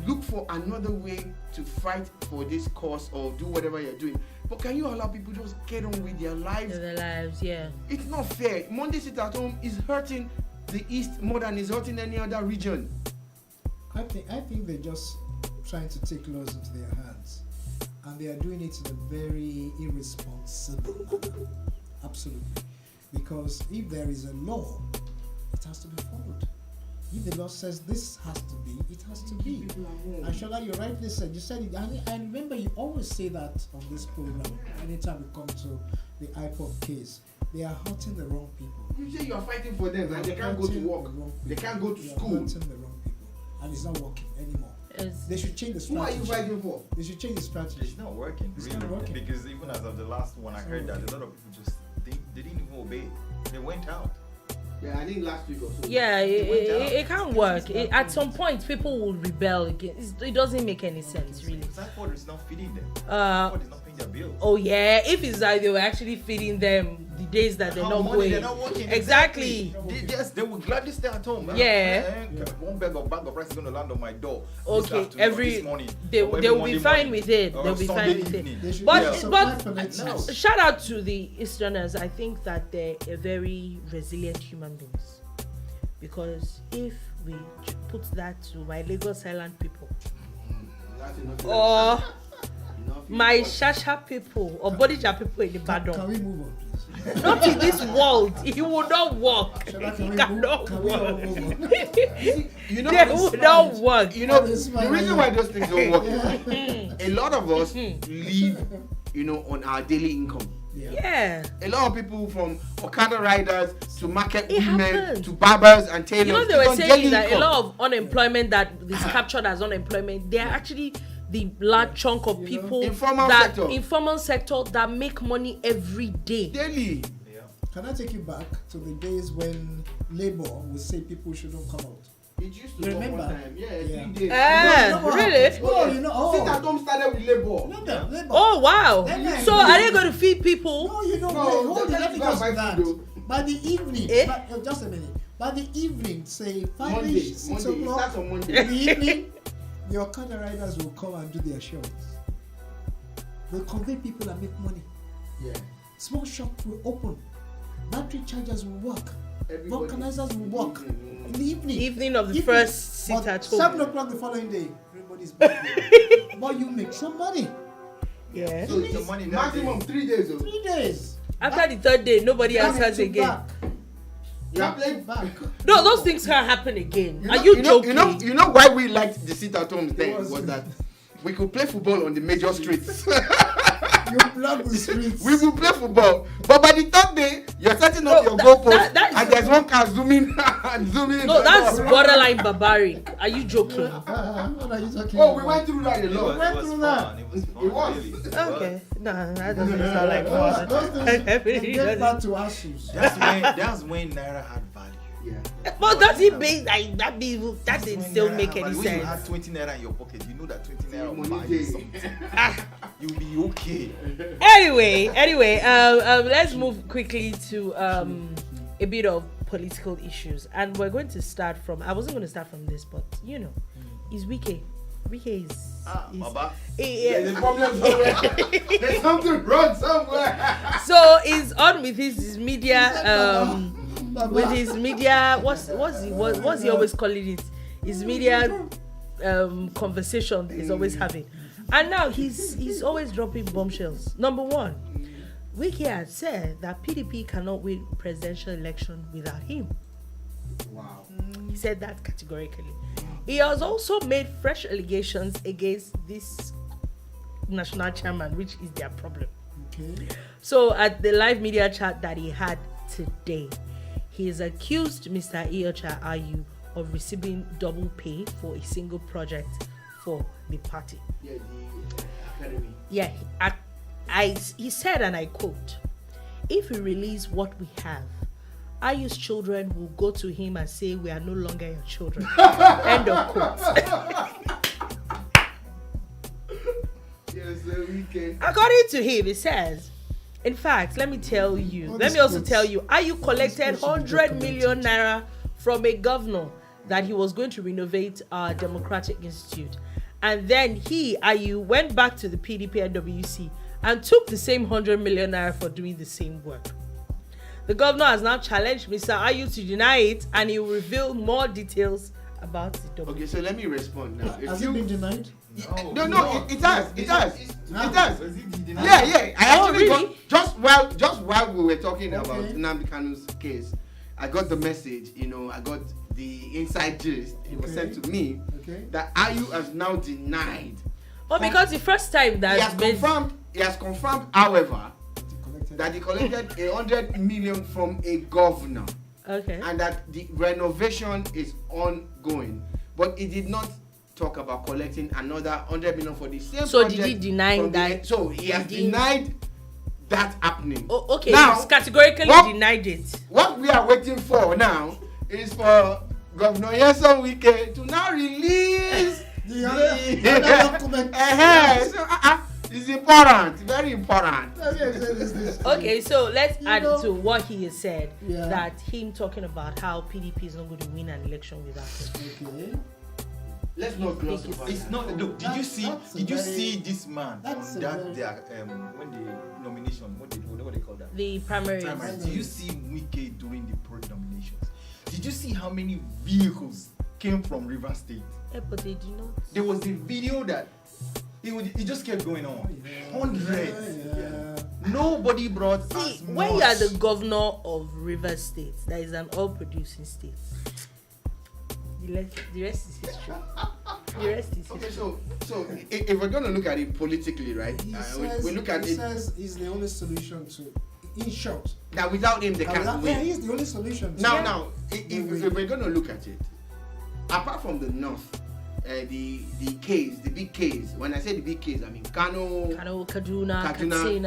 Look for another way to fight for this cause or do whatever you're doing. But can you allow people just get on with their lives? Their lives, yeah. It's not fair. Monday sit at home is hurting the East more than it's hurting any other region. I think they're just trying to take laws into their hands, and they are doing it in a very irresponsible manner. Absolutely, because if there is a law, it has to be followed. If the law says this has to be, it has to be. And Shola, you rightly said, you said it. I remember you always say that on this program. Anytime we come to the IPOB case, they are hurting the wrong people. You say you are fighting for them and they can't go to work. They can't go to school. They are hurting the wrong people, and it's not working anymore. They should change the strategy. Who are you fighting for? They should change the strategy. It's not working, It's really. not working. Because even as of the last one, I heard that a lot of people just they didn't even obey. They went out. Yeah, I think last week or so. Yeah, went down. it can't work. At some point, people will rebel again. It doesn't make any sense, really. Cypher is not feeding them. Uh, Cypher is not paying their bills. Oh yeah, if it's like they were actually feeding them the days that they're How not money, going. they're not working. Exactly. Yes, they would gladly stay at home. Yeah. One bag of rice is going to land on my door. Okay, this afternoon or this morning, they or will Monday be fine morning, with it. or They'll be Sunday fine with it. evening. They should But- get but- supply for I next know. year. Shout out to the Easterners. I think that they're a very resilient human beings, because if we put that to my Lagos Island people or my Shasha people or Bodija people in Can Ibadan, we move on, please? not in this world, it will not work. Shola, It can we cannot move all work. move on? You know, They will not work. you know, That is the fine. reason why those things don't work is that a lot of us live, on our daily income. Yeah. A lot of people, from Okada riders to market It women happens. to barbers and tailors. You know, they it's were on saying daily that a income. lot of unemployment that is captured as unemployment, they are actually the large chunk of You know, people informal sector that make money every day. Daily. Yeah. Can I take you back to the days when Labour would say people shouldn't come out? It used to You work remember? one time. Yeah, Yeah. 3 days. Really? Oh, you know, Sit at home started with labor. Labour. Oh wow! Yeah. So are they going to feed people? No, you know, No, wait, hold it, let let me me just go say and buy that. food, By the evening, Eh? just a minute. By the evening, say 5 Monday. 6 It starts o'clock, on in Monday. the evening, your Okada riders will come and do their shows. They'll convey people and make money. Yeah. Small shops will open. Battery chargers will work. Everybody- Vulcanizers will work. In the evening. Evening of the Evening. first sit But at home. 7 o'clock the following day, everybody's back. But you make some money. Yeah. So The it's money that maximum day. 3 days. 3 days. After the third day, nobody answers to again. back. You are Back playing to back. No, those things can't happen again. You Are know- you you know- joking? You know why we liked the sit at homes then Was- was that we could play football on the major streets. You block the streets. We will play football, but by the third day, you're setting up No, your that- goalpost, that is- and there's one car zooming and zooming. No, that's borderline barbaric. Are you joking? What are you talking Oh, about? we went through that a It lot. went was through fun. that. It was fun. It was. Really. It was. Okay. No, that doesn't sound like Those fun. things, they get back to ASUUs. That's when Naira had value. Yeah. But does it make like that? That didn't When still Naira make had any value. When you had sense. 20 Naira in your pocket, you know that 20 Naira will Money buy day. you something. You'll be okay. Anyway, let's move quickly to a bit of political issues, and we're going to start from. I wasn't going to start from this, but is Wike. Wike is. Baba. There's a problem somewhere. There's something wrong somewhere. So he's on with his media with his media what's he always calling it, his media conversation he's always having, and now he's always dropping bombshells. Number one, Wike had said that PDP cannot win presidential election without him. Wow. He said that categorically. He has also made fresh allegations against this national chairman, which is their problem. Okay. So at the live media chat that he had today, he has accused Mr. Iyocha Ayu of receiving double pay for a single project for the party. Yeah, the academy. Yeah, he said, and I quote, "If we release what we have, Ayu's children will go to him and say, 'We are no longer your children.'" End of quote. Yes, Wike. According to him, he says, in fact, let me tell you, let me also tell you, Ayu collected 100 million naira from a governor that he was going to renovate our Democratic Institute. And then Ayu, went back to the PDP NWC and took the same 100 million naira for doing the same work. The governor has now challenged Mr. Ayu to deny it, and he will reveal more details about the WC. Okay, so let me respond now. Has it been denied? No, it has. It has. Was it denied? Yeah. I actually really? got just while we were talking about Okay. Nnamdi Kanu's case, I got the message. I got the inside gist. It was sent to me that Ayu has now denied. Oh, because the first time that He has confirmed, however, that he collected 100 million from a governor. Okay. And that the renovation is ongoing, but he did not talk about collecting another 100 million for the same So project. did he deny that? So he has denied that happening. Oh, okay. Now, He's categorically denied it. What we are waiting for now is for Governor Nyesom Wike to now release The other document. So, it's important, very important. Okay, so let's add to what he has said, Yeah. that him talking about how PDP is not going to win an election without him. Okay. Let's not gloss over It's that. not. Look, did you That's a see very- this man that's on a that very- when the nomination? What they call that? The primaries. Primaries. Did you see Wike during the nominations? Did you see how many vehicles came from River State? Yeah, but they do not. There was a video that it just kept going on. Hundreds. Yeah. Nobody brought See, as when much. you are the governor of River State, that is an oil-producing state, the rest is history. The rest is Okay, history. so if we're going to look at it politically, right? He We look at it says he's the only solution to, in short. that without him they can't Yeah, win. he's the only solution. Now, if we're going to look at it, apart from the north, the big case. When I say the big case, I mean Kano, Kaduna,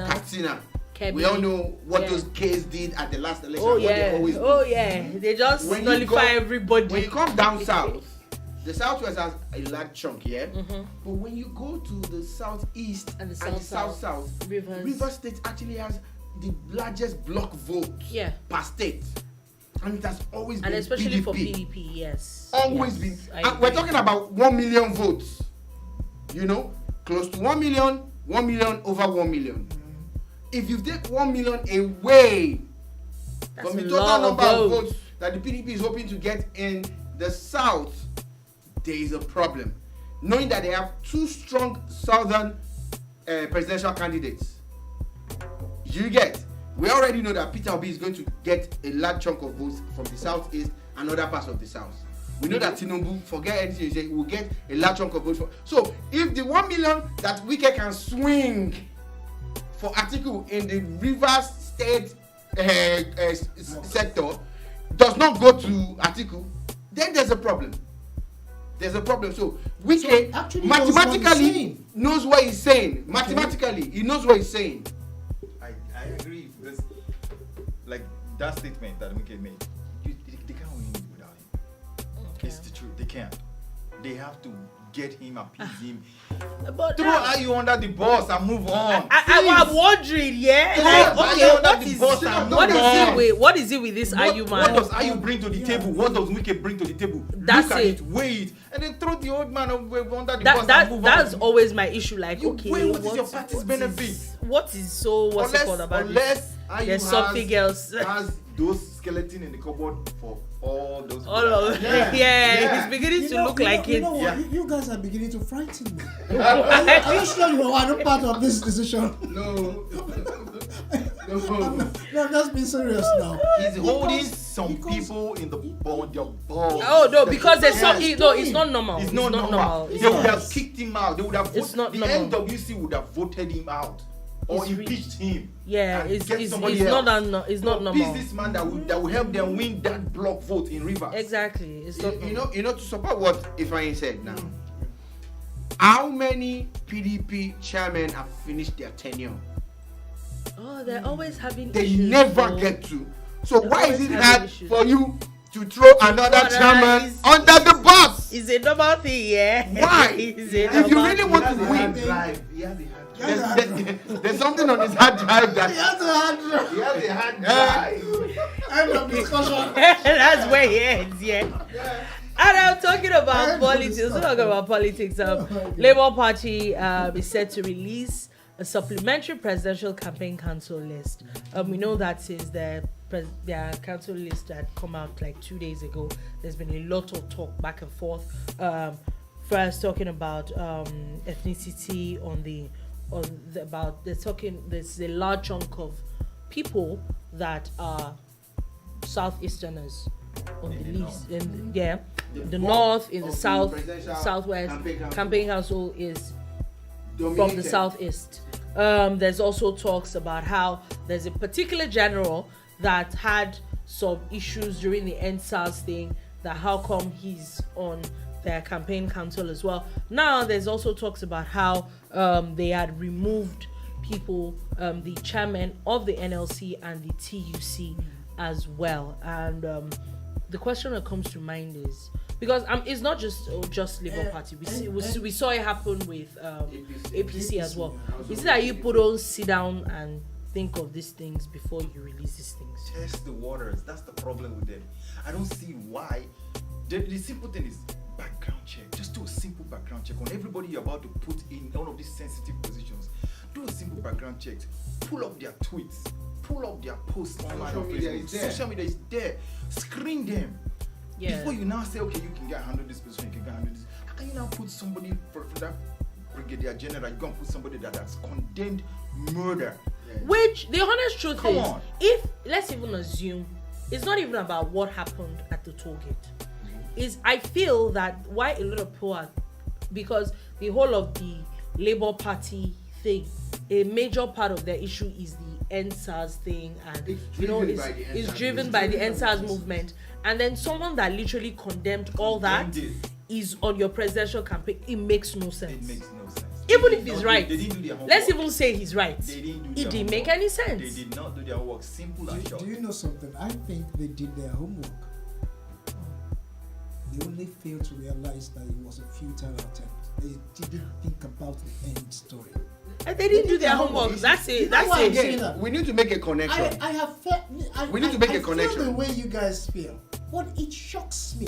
Katsina. Kebbi. We all know what Yeah. those cases did at the last election. Oh what they yeah, always do. oh yeah. They just When you nullify go- everybody. When you come down south, the southwest has a large chunk, yeah. Mhm. But when you go to the southeast And the and the south-south, south, Rivers. River State actually has the largest block vote Yeah. per state, and it has always And been especially for PDP. PDP, yes. Always Yes, been. I And we're agree. talking about 1 million votes. Close to 1 million, 1 million over 1 million. If you take 1 million away That's from the a total lot of number of votes. votes that the PDP is hoping to get in the south, there is a problem. Knowing that they have two strong southern presidential candidates. You get. We already know that Peter Obi is going to get a large chunk of votes from the southeast and other parts of the south. We know that Tinubu, forget anything you say, will get a large chunk of votes. So if the 1 million that Wike can swing for Atiku in the Rivers State sector does not go to Atiku, then there's a problem. There's a problem. So Wike actually knows what he's mathematically saying. knows what he's saying. Mathematically, he knows what he's saying. I agree because like that statement that Wike made, they can't win without him. Okay. It's the truth. They can't. They have to get him, appease him. But Throw now, you under the bus and move on. I'm wondering, yeah. Yeah, Like, okay, under what the is bus and what move is on. it with this Ayu What man? does Ayu bring to the table? What does Wike bring to the table? That's Look at it. it, weigh it, and then throw the old man under the bus and move That's on. always my issue. Like, You okay, weigh what is your party's benefit? What is so what's it called about unless this? Ayu There's something else. has those skeleton in the cupboard for all those. All of Yeah. yeah, it's beginning to look like you it. know what? Yeah. You guys are beginning to frighten me. Are you sure you are not part of this decision? No. No, I'm just being serious now. He's holding Because- some because- people in the ball. Their balls. Oh no, because there's Yeah, some. it's No, doing. it's not normal. It's not normal. It's They would not. have kicked him out. They would have. It's not the normal. NWC would have voted him out or It's re- impeached him. Yeah, and it's get somebody not else. that it's not So normal. This man that will help them win that block vote in Rivers. Exactly, it's not. You know, to support what Ifeanyi said now. How many PDP chairmen have finished their tenure? Oh, they're always having They issues. never so- get to. So They're why is always it having hard issues. for you to throw another chairman is- under the bus? It's a normal thing, yeah. Why? It's a If you normal really thing. want He to has a win, hard drive. He has a hard drive. there's something on his hard drive that He has a hard drive. End of discussion. That's where he ends, yeah. And I'm talking about politics. Labour Party is set to release a supplementary presidential campaign council list. We know that since their council list had come out like 2 days ago, there's been a lot of talk back and forth. First talking about ethnicity there's a large chunk of people that are southeasterners on the list, the north, in the south, southwest. Campaign council is from the southeast. There's also talks about how there's a particular general that had some issues during the NSAS thing, that how come he's on their campaign council as well. Now there's also talks about how they had removed people, the chairman of the NLC and the TUC as well. And the question that comes to mind is, because it's not just Labour Party. We saw it happen with APC as well. Is it that you don't sit down and think of these things before you release these things? Test the waters. That's the problem with them. I don't see why. The simple thing is background check. Just do a simple background check on everybody you're about to put in one of these sensitive positions. Do a simple background check. Pull up their tweets. Pull up their posts online on Facebook. Social media is there. Screen them. Yeah. Before you now say, okay, you can get handle this position, you can get handle this. How can you now put somebody for that brigadier general? You're going to put somebody that has condemned murder. Which the honest truth Come is, on. if let's even assume it's not even about what happened at the toll gate. Is I feel that why a lot of people are, because the whole of the Labour Party thing, a major part of their issue is the NSAS thing, and it's driven by the NSAS movement. And then someone that literally condemned all that is on your presidential campaign. It makes no sense. It makes no sense. Even if he's right, They didn't do their homework. let's even say he's right. They didn't do It their didn't make homework. any sense. They did not do their work. Simple and short. Do you know something? I think they did their homework. They only failed to realize that it was a futile attempt. They didn't think about the end story. And they didn't do their homework. That's it. You know That's why I'm it. saying that? We need to make a connection. I have felt. We need to make a feel connection. the way you guys feel, but it shocks me.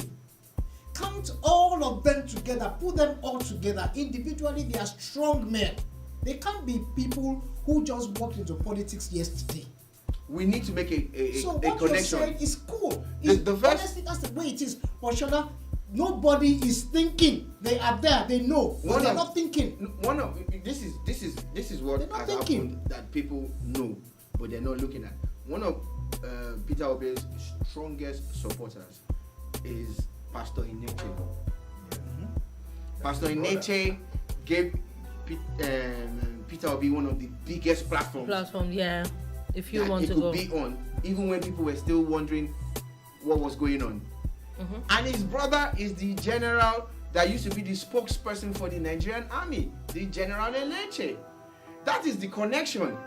Count all of them together, put them all together. Individually, they are strong men. They can't be people who just walked into politics yesterday. We need to make a So what you're connection. saying is cool. The first- Honestly, that's the way it is. But Shola, nobody is thinking. They are there. They know, but they're not thinking. One of this is what They're not has thinking. happened that people know, but they're not looking at. One of Peter Obi's strongest supporters is Pastor Ineche. Pastor Ineche gave Peter Obi one of the biggest platforms Yeah. A few that months he ago. could be on, even when people were still wondering what was going on. And his brother is the general that used to be the spokesperson for the Nigerian army, the General Eneche. That is the connection.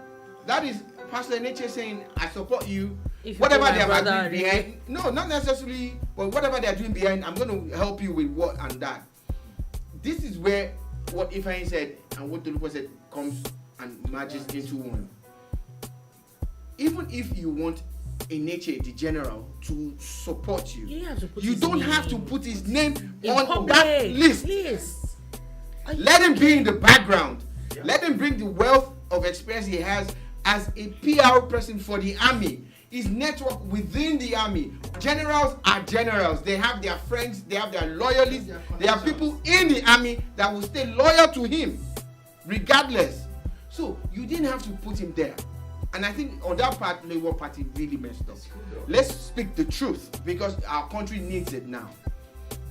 That is Pastor Eneche saying, I support you. If you Whatever put they my are brother doing behind, no, not necessarily, but whatever they are doing behind, I'm going to help you with what and that. This is where what Ifeanyi said and what Dolupo said comes and merges into one. Even if you want Eneche, the general, to support you, You have to put you his don't name have to put his name in on public. that list. Please. Let him be in the background. Let him bring the wealth of experience he has as a PR person for the army. His network within the army. Generals are generals. They have their friends, they have their loyalists, they have people in the army that will stay loyal to him, regardless. So you didn't have to put him there. And I think on that part, Labour Party really messed up. Let's speak the truth because our country needs it now.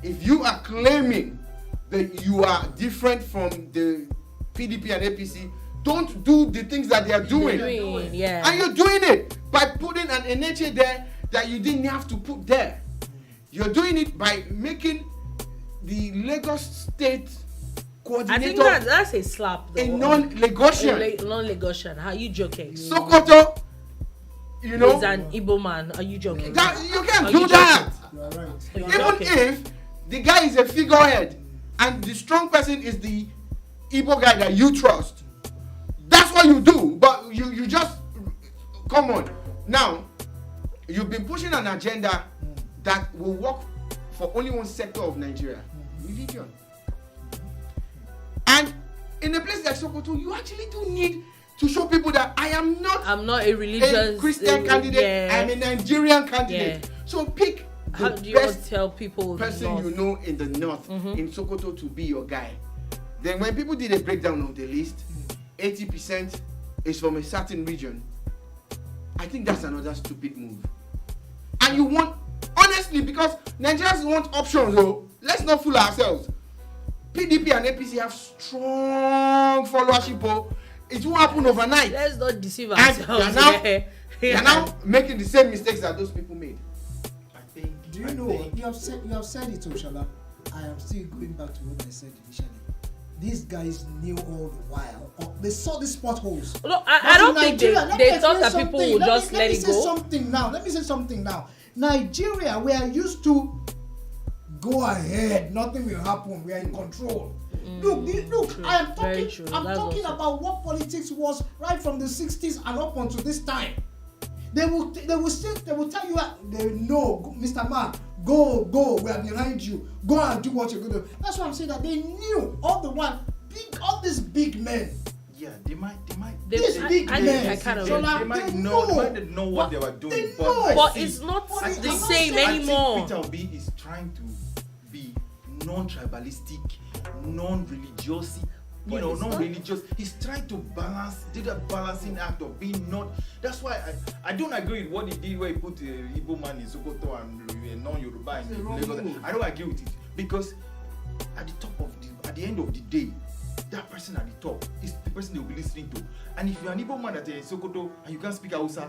If you are claiming that you are different from the PDP and APC, don't do the things that they are doing. Yeah. And you're doing it by putting an Eneche there that you didn't have to put there. You're doing it by making the Lagos State coordinator. I think that's a slap. Though. A non-Lagosian. Non-Lagosian. How are you joking? Sokoto, you know. He's an Igbo man. Are you joking? That, you can't Are do you that. You are right. Are you Even joking? if the guy is a figurehead and the strong person is the Igbo guy that you trust, that's what you do. But you just come on. Now, you've been pushing an agenda that will work for only one sector of Nigeria, religion. And in a place like Sokoto, you actually do need to show people that I'm not a religious Christian candidate. Yeah. I'm a Nigerian candidate. Yeah. So pick How the do you want best to tell people person north? you know in the north, in Sokoto, to be your guy. Then when people did a breakdown of the list, 80% is from a certain region. I think that's another stupid move. And you want, honestly, because Nigerians want options, though. Let's not fool ourselves. PDP and APC have strong followership, oh. It won't happen overnight. Let's not deceive And ourselves. you're now making the same mistakes that those people made. I think. Do you know, you have said it, Oshala. I am still going back to what I said initially. These guys knew all the while. They saw these potholes. No, I don't think they thought that people would just let it go. Let me say something now. Nigeria, we are used to go ahead. Nothing will happen. We are in control. Look. True. I am Very talking. true. I'm That's talking also about what politics was right from the 60s and up until this time. They will tell you they know, Mr. Man, go, we are behind you. Go and do what you're going to do. That's why I'm saying that they knew all these big men. Yeah, they might. These big men. I kind of So They might know what they were doing, They know. but see, it's not I the think- same I I anymore. think Peter Obi is trying to be non-tribalistic, non-religious. But it's not- Non-religious. He's trying to do that balancing act of being not. That's why I don't agree with what he did where he put Igbo man in Sokoto and a non-Yoruba in Lagos. I don't agree with it because at the end of the day, that person at the top is the person they will be listening to. And if you're an Igbo man that is in Sokoto and you can't speak Hausa,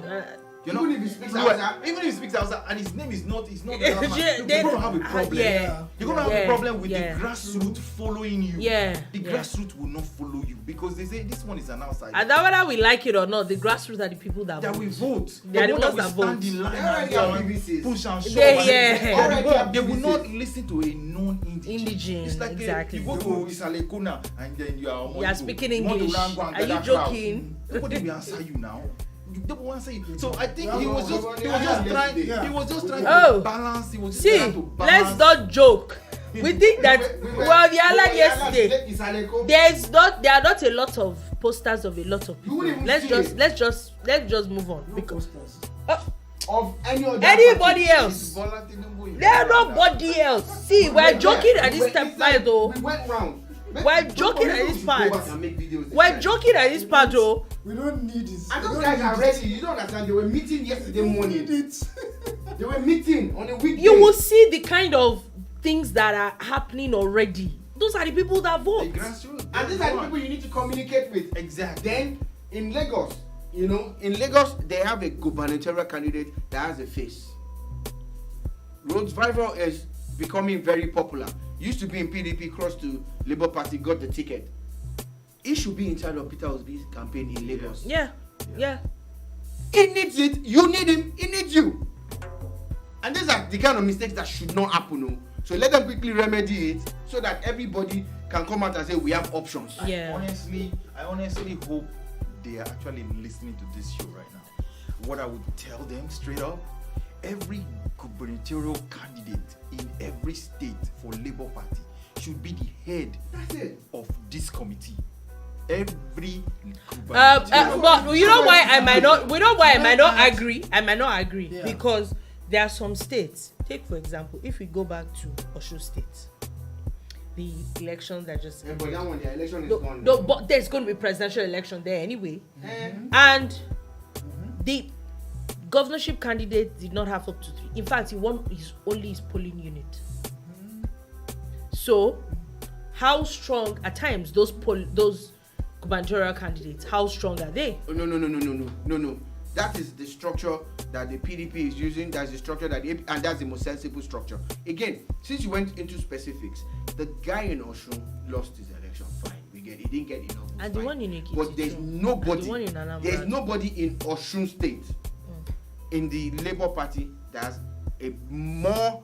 you're not, Even if he speaks Hausa. even if he speaks Hausa and his name is not that man, Yeah, you're going to have a problem. yeah. You're going to have a problem with Yeah. the grassroots following you. Yeah, The yeah. grassroots will not follow you because they say this one is an outsider. And that whether we like it or not, the grassroots are the people that That vote. we vote. They are the one ones will that stand vote. in line They and already go have and BVCs. push and shove. Yeah. They will BVCs. not listen to a non-indigene. Indigene, It's like exactly. you go to Isalekuna and then you are. You are speaking want to English. run, go and Are you gather crowd. joking? Nobody will answer you now. Nobody will answer you. So I think Well, he was just trying. Yeah. He was just trying Oh. to balance. He was just See, trying to balance. let's not joke. We think that well, the island yesterday. There are not a lot of posters of a lot of You people. wouldn't even Let's see just move on No because posters. of anybody anybody else. Bola Tinubu in There are Ghana. nobody else. See, we're joking at this time, though. We went round. We're joking at this part. We're We're joking at this part, though. We don't need it. And We those don't guys need are it. ready. You don't understand. They were meeting yesterday We don't morning. need it. They were meeting on a weekday. You will see the kind of things that are happening already. Those are the people that The vote. grassroots. And these are the people you need to communicate with. Exactly. Then in Lagos, in Lagos they have a gubernatorial candidate that has a face. Rhodes Vival is becoming very popular. Used to be in PDP, crossed to Labour Party, got the ticket. He should be in charge of Peter Obi's campaign in Lagos. Yeah. He needs it. You need him. He needs you. And these are the kind of mistakes that should not happen. No? So let them quickly remedy it so that everybody can come out and say we have options. Yeah. I honestly hope they are actually listening to this show right now. What I would tell them straight up, every gubernatorial candidate in every state for Labour Party should be the head That's it. of this committee. Every But you know why I might not. We know why I might not agree. Yeah. Because there are some states. Take for example, if we go back to Osun State, the election that just Yeah, but that one, the election is gone. no, but there's going to be presidential election there anyway, Eh, and the governorship candidate did not have up to 3. In fact, he won only his polling unit. So, how strong at times those gubernatorial candidates? How strong are they? Oh, no. That is the structure that the PDP is using. That's the structure and that's the most sensible structure. Again, since you went into specifics, the guy in Osun lost his election. get. He didn't get enough votes. And the one in Ekiti but there's too. nobody. And the one in Anambra. There's nobody in Osun State, in the Labour Party, that has a more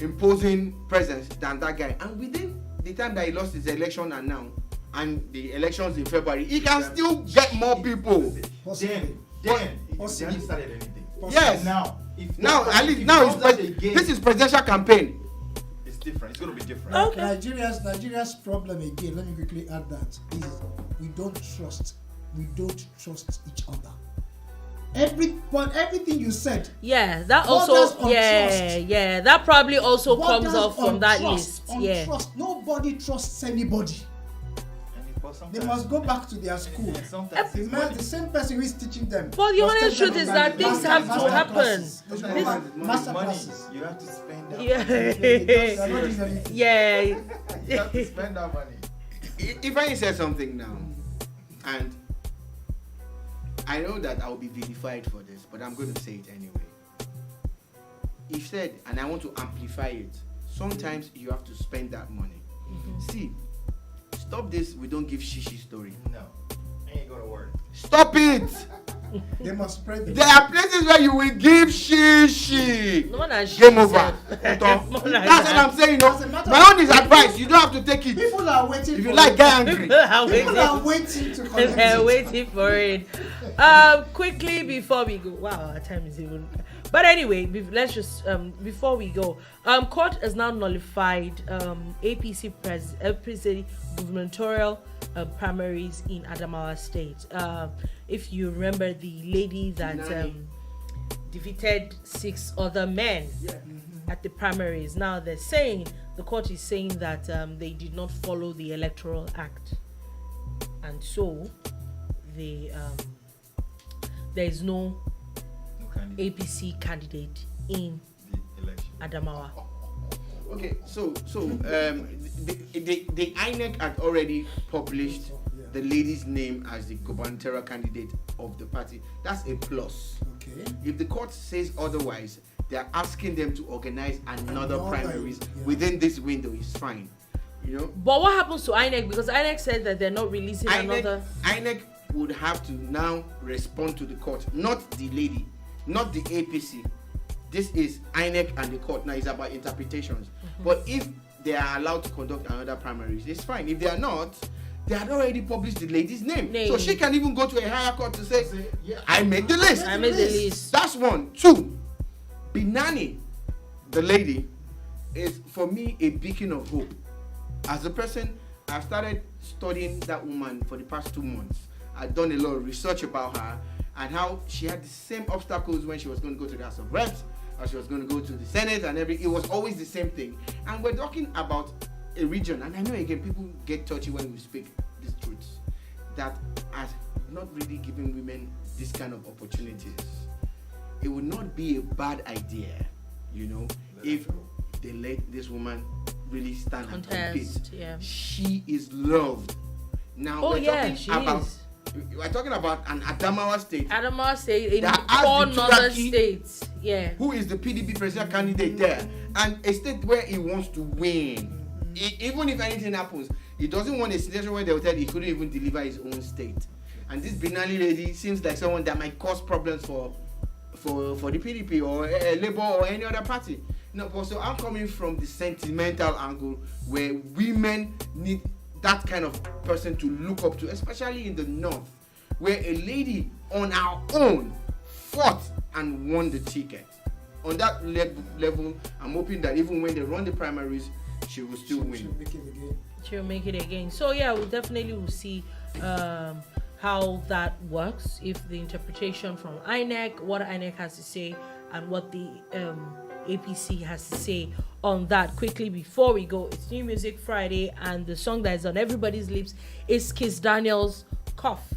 imposing presence than that guy. And within the time that he lost his election and now, and the elections in February, he can still get more people. Possibly. Then he Possibly. hasn't started anything. Yes. Now, At least now this is presidential campaign. it's different. It's going to be different. Okay. Nigeria's problem again. Let me quickly add that is we don't trust each other. Everything you said. Yeah, that Borders also. on Yeah, trust. yeah, that probably also comes borders off from on that trust, list. on Yeah. trust. Nobody trusts anybody. But sometimes, They must go back to their school. sometimes The it's man, money. the same person who is teaching them. But the must honest take truth them is on that things master- have to master happen. classes. They should go Sometimes back it's master money. classes. You have to spend that Yeah. They are not doing anything. Yeah. You have to spend that money. If I said something now, and I know that I will be vilified for this, but I'm going to say it anyway. He said, and I want to amplify it, sometimes you have to spend that money. See, stop this we don't give shishi story. No, ain't gonna work. Stop it! They must spread the There are places where you will give shishi. No one has Game shit over. said. That's More what like I'm saying. No, As a matter my of own is advice. You don't have to take it. people are waiting. If for you like, it. get angry. People are People are waiting. waiting to collect They're it. waiting for it. Quickly before we go. Wow, our time is even. But anyway, let's just before we go. Court has now nullified APC gubernatorial primaries in Adamawa State. If you remember the lady that defeated 6 other men at the primaries, now they're saying the court is saying that they did not follow the Electoral Act, and so they there is no No candidate. APC candidate in The election. Adamawa. Okay, so the INEC had already published the lady's name as the gubernatorial candidate of the party. That's a plus. Okay. If the court says otherwise, they are asking them to organize another primaries within this window. It's fine, you know. But what happens to INEC? Because INEC said that they're not releasing another. INEC would have to now respond to the court, not the lady, not the APC. This is INEC and the court. Now it's about interpretations. But if they are allowed to conduct another primaries, it's fine. If they are not, they had already published the lady's name. So she can even go to a higher court to say, I made the list. I made the list. That's one. 2, Binani, the lady, is for me a beacon of hope. As a person, I've started studying that woman for the past 2 months. I've done a lot of research about her and how she had the same obstacles when she was going to go to the House of Reps, or she was going to go to the Senate, and it was always the same thing. And we're talking about a region, and I know again people get touchy when we speak these truths, that has not really given women this kind of opportunities. It would not be a bad idea, you know, if they let this woman really stand and compete. Yeah. She is loved. Now Oh we're yeah, talking she about is. we're talking about an Adamawa state Adamawa State in That has 4 the northern Turkey. states. Yeah. who is the PDP presidential candidate there, and a state where he wants to win. Even if anything happens, he doesn't want a situation where they will tell he couldn't even deliver his own state. And this Binani lady seems like someone that might cause problems for the PDP or Labour or any other party. No, but so I'm coming from the sentimental angle where women need that kind of person to look up to, especially in the north, where a lady on her own fought and won the ticket. On that level, I'm hoping that even when they run the primaries, she will still win. She'll make it again. She'll make it again. So yeah, we definitely will see how that works, if the interpretation from INEC, what INEC has to say, and what the APC has to say on that. Quickly before we go, it's New Music Friday, and the song that is on everybody's lips is Kiss Daniel's Cough.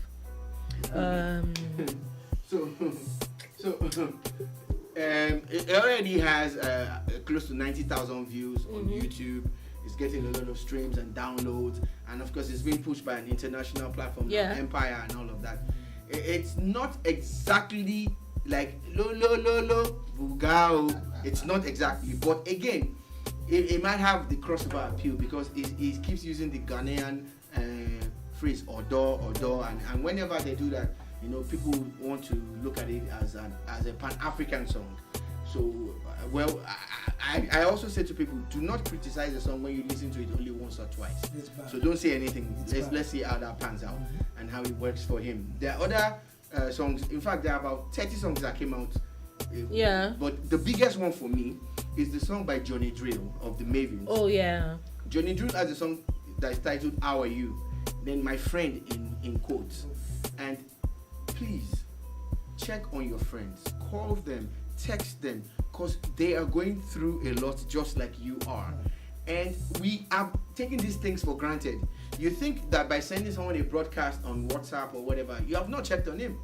It already has close to 90,000 views on YouTube. It's getting a lot of streams and downloads, and of course it's being pushed by an international platform like Empire and all of that. It's not exactly like lo bugao. It's not exactly, but again, it might have the crossover appeal because it keeps using the Ghanaian phrase Odo, and whenever they do that, you know, people want to look at it as a Pan-African song. So, I also say to people, do not criticize a song when you listen to it only once or twice. So don't say anything. Let's see how that pans out and how it works for him. There are other songs. In fact, there are about 30 songs that came out. Yeah. But the biggest one for me is the song by Johnny Drill of the Mavins. Oh yeah. Johnny Drill has a song that is titled "How Are You?" Then my friend in quotes. And please check on your friends, call them, text them, because they are going through a lot just like you are. And we are taking these things for granted. You think that by sending someone a broadcast on WhatsApp or whatever, you have not checked on him.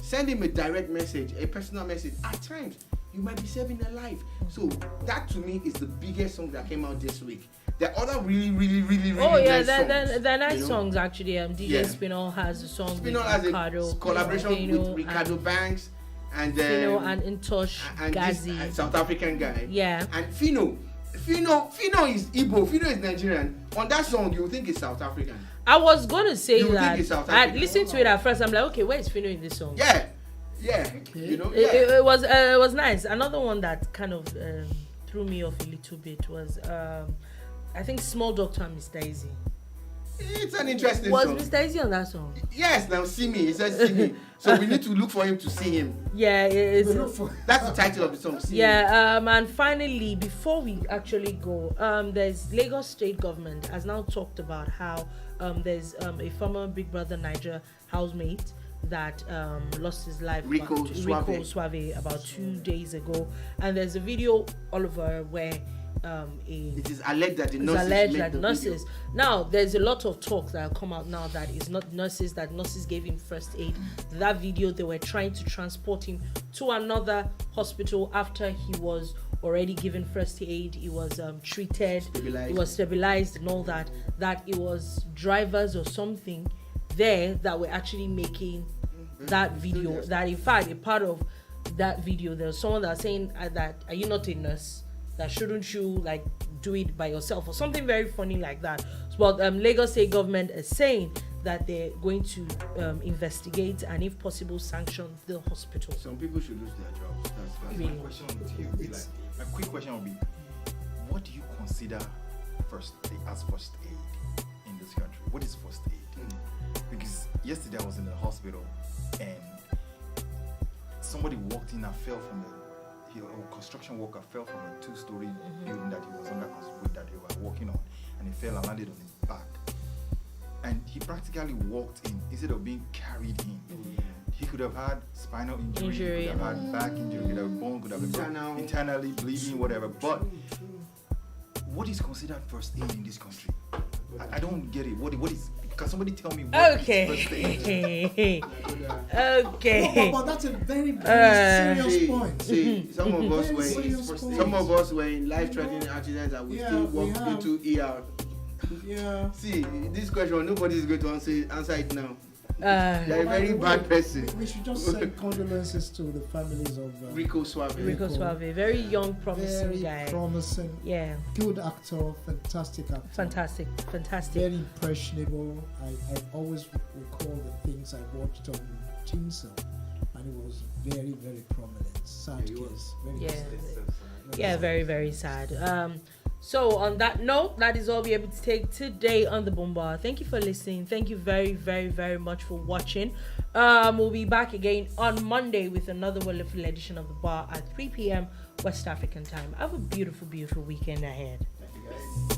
Send him a direct message, a personal message. At times, you might be saving a life. So that to me is the biggest song that came out this week. There are other really nice songs. They're nice songs actually. DJ Spinall has a song with Ricardo. A collaboration with Ricardo Banks and Fino and Intosh Gazi, this, South African guy. Yeah. And Fino is Igbo. Fino is Nigerian. On that song, you think it's South African. I was gonna say You that. think it's South I African. listened to it at first. I'm like, okay, where is Fino in this song? Yeah. Okay. You know. It was nice. Another one that kind of threw me off a little bit was I think Small Doctor and Mr. Easy. It's an interesting Was song. Mr. Easy on that song? Yes, now see me. It says see me. So we need to look for him to see him. Yeah, That's the title of the song. See yeah. And finally, before we actually go, there's Lagos State government has now talked about how there's a former Big Brother Niger housemate that lost his life, Rico Suave, about 2 days ago, and there's a video all over where it is alleged that the nurses. Now there's a lot of talk that have come out now that it's not nurses, that nurses gave him first aid. That video, they were trying to transport him to another hospital after he was already given first aid. He was treated, Stabilized. He was stabilized and all that. That it was drivers or something there that were actually making that video. That in fact, a part of that video, there was someone that was saying that, are you not a nurse? That shouldn't you like do it by yourself or something very funny like that. But Lagos State government is saying that they're going to investigate and if possible sanction the hospital. Some people should lose their jobs. That's Really? My question to you would be like, my quick question would be, what do you consider first aid in this country? What is first aid? Because yesterday I was in the hospital and somebody walked in and fell from a construction worker fell from a 2-story building that he was under that they were working on, and he fell and landed on his back. And he practically walked in instead of being carried in. He could have had spinal injury, he could have had back injury, could have bone, could have been internally bleeding, whatever. But what is considered first aid in this country? I don't get it. What is? Can somebody tell me what is first aid? Okay. But that's a very serious point. See, some of us were in life-threatening accidents and we still walk into ER. Yeah. See, this question, nobody is going to answer it now. You're a very bad person. We should just send condolences to the families of Rico Suave. Rico Suave, very young, promising very guy. promising. Yeah. Good actor, fantastic actor. Fantastic. Very impressionable. I always recall the things I watched on Tinsel, and it was very, very prominent. Sad case. Very sad. Yeah, very, very sad. So on that note, that is all we're able to take today on the Boombar. Thank you for listening. Thank you very, very, very much for watching. We'll be back again on Monday with another wonderful edition of the bar at 3 p.m. West African time. Have a beautiful, beautiful weekend ahead. Thank you guys.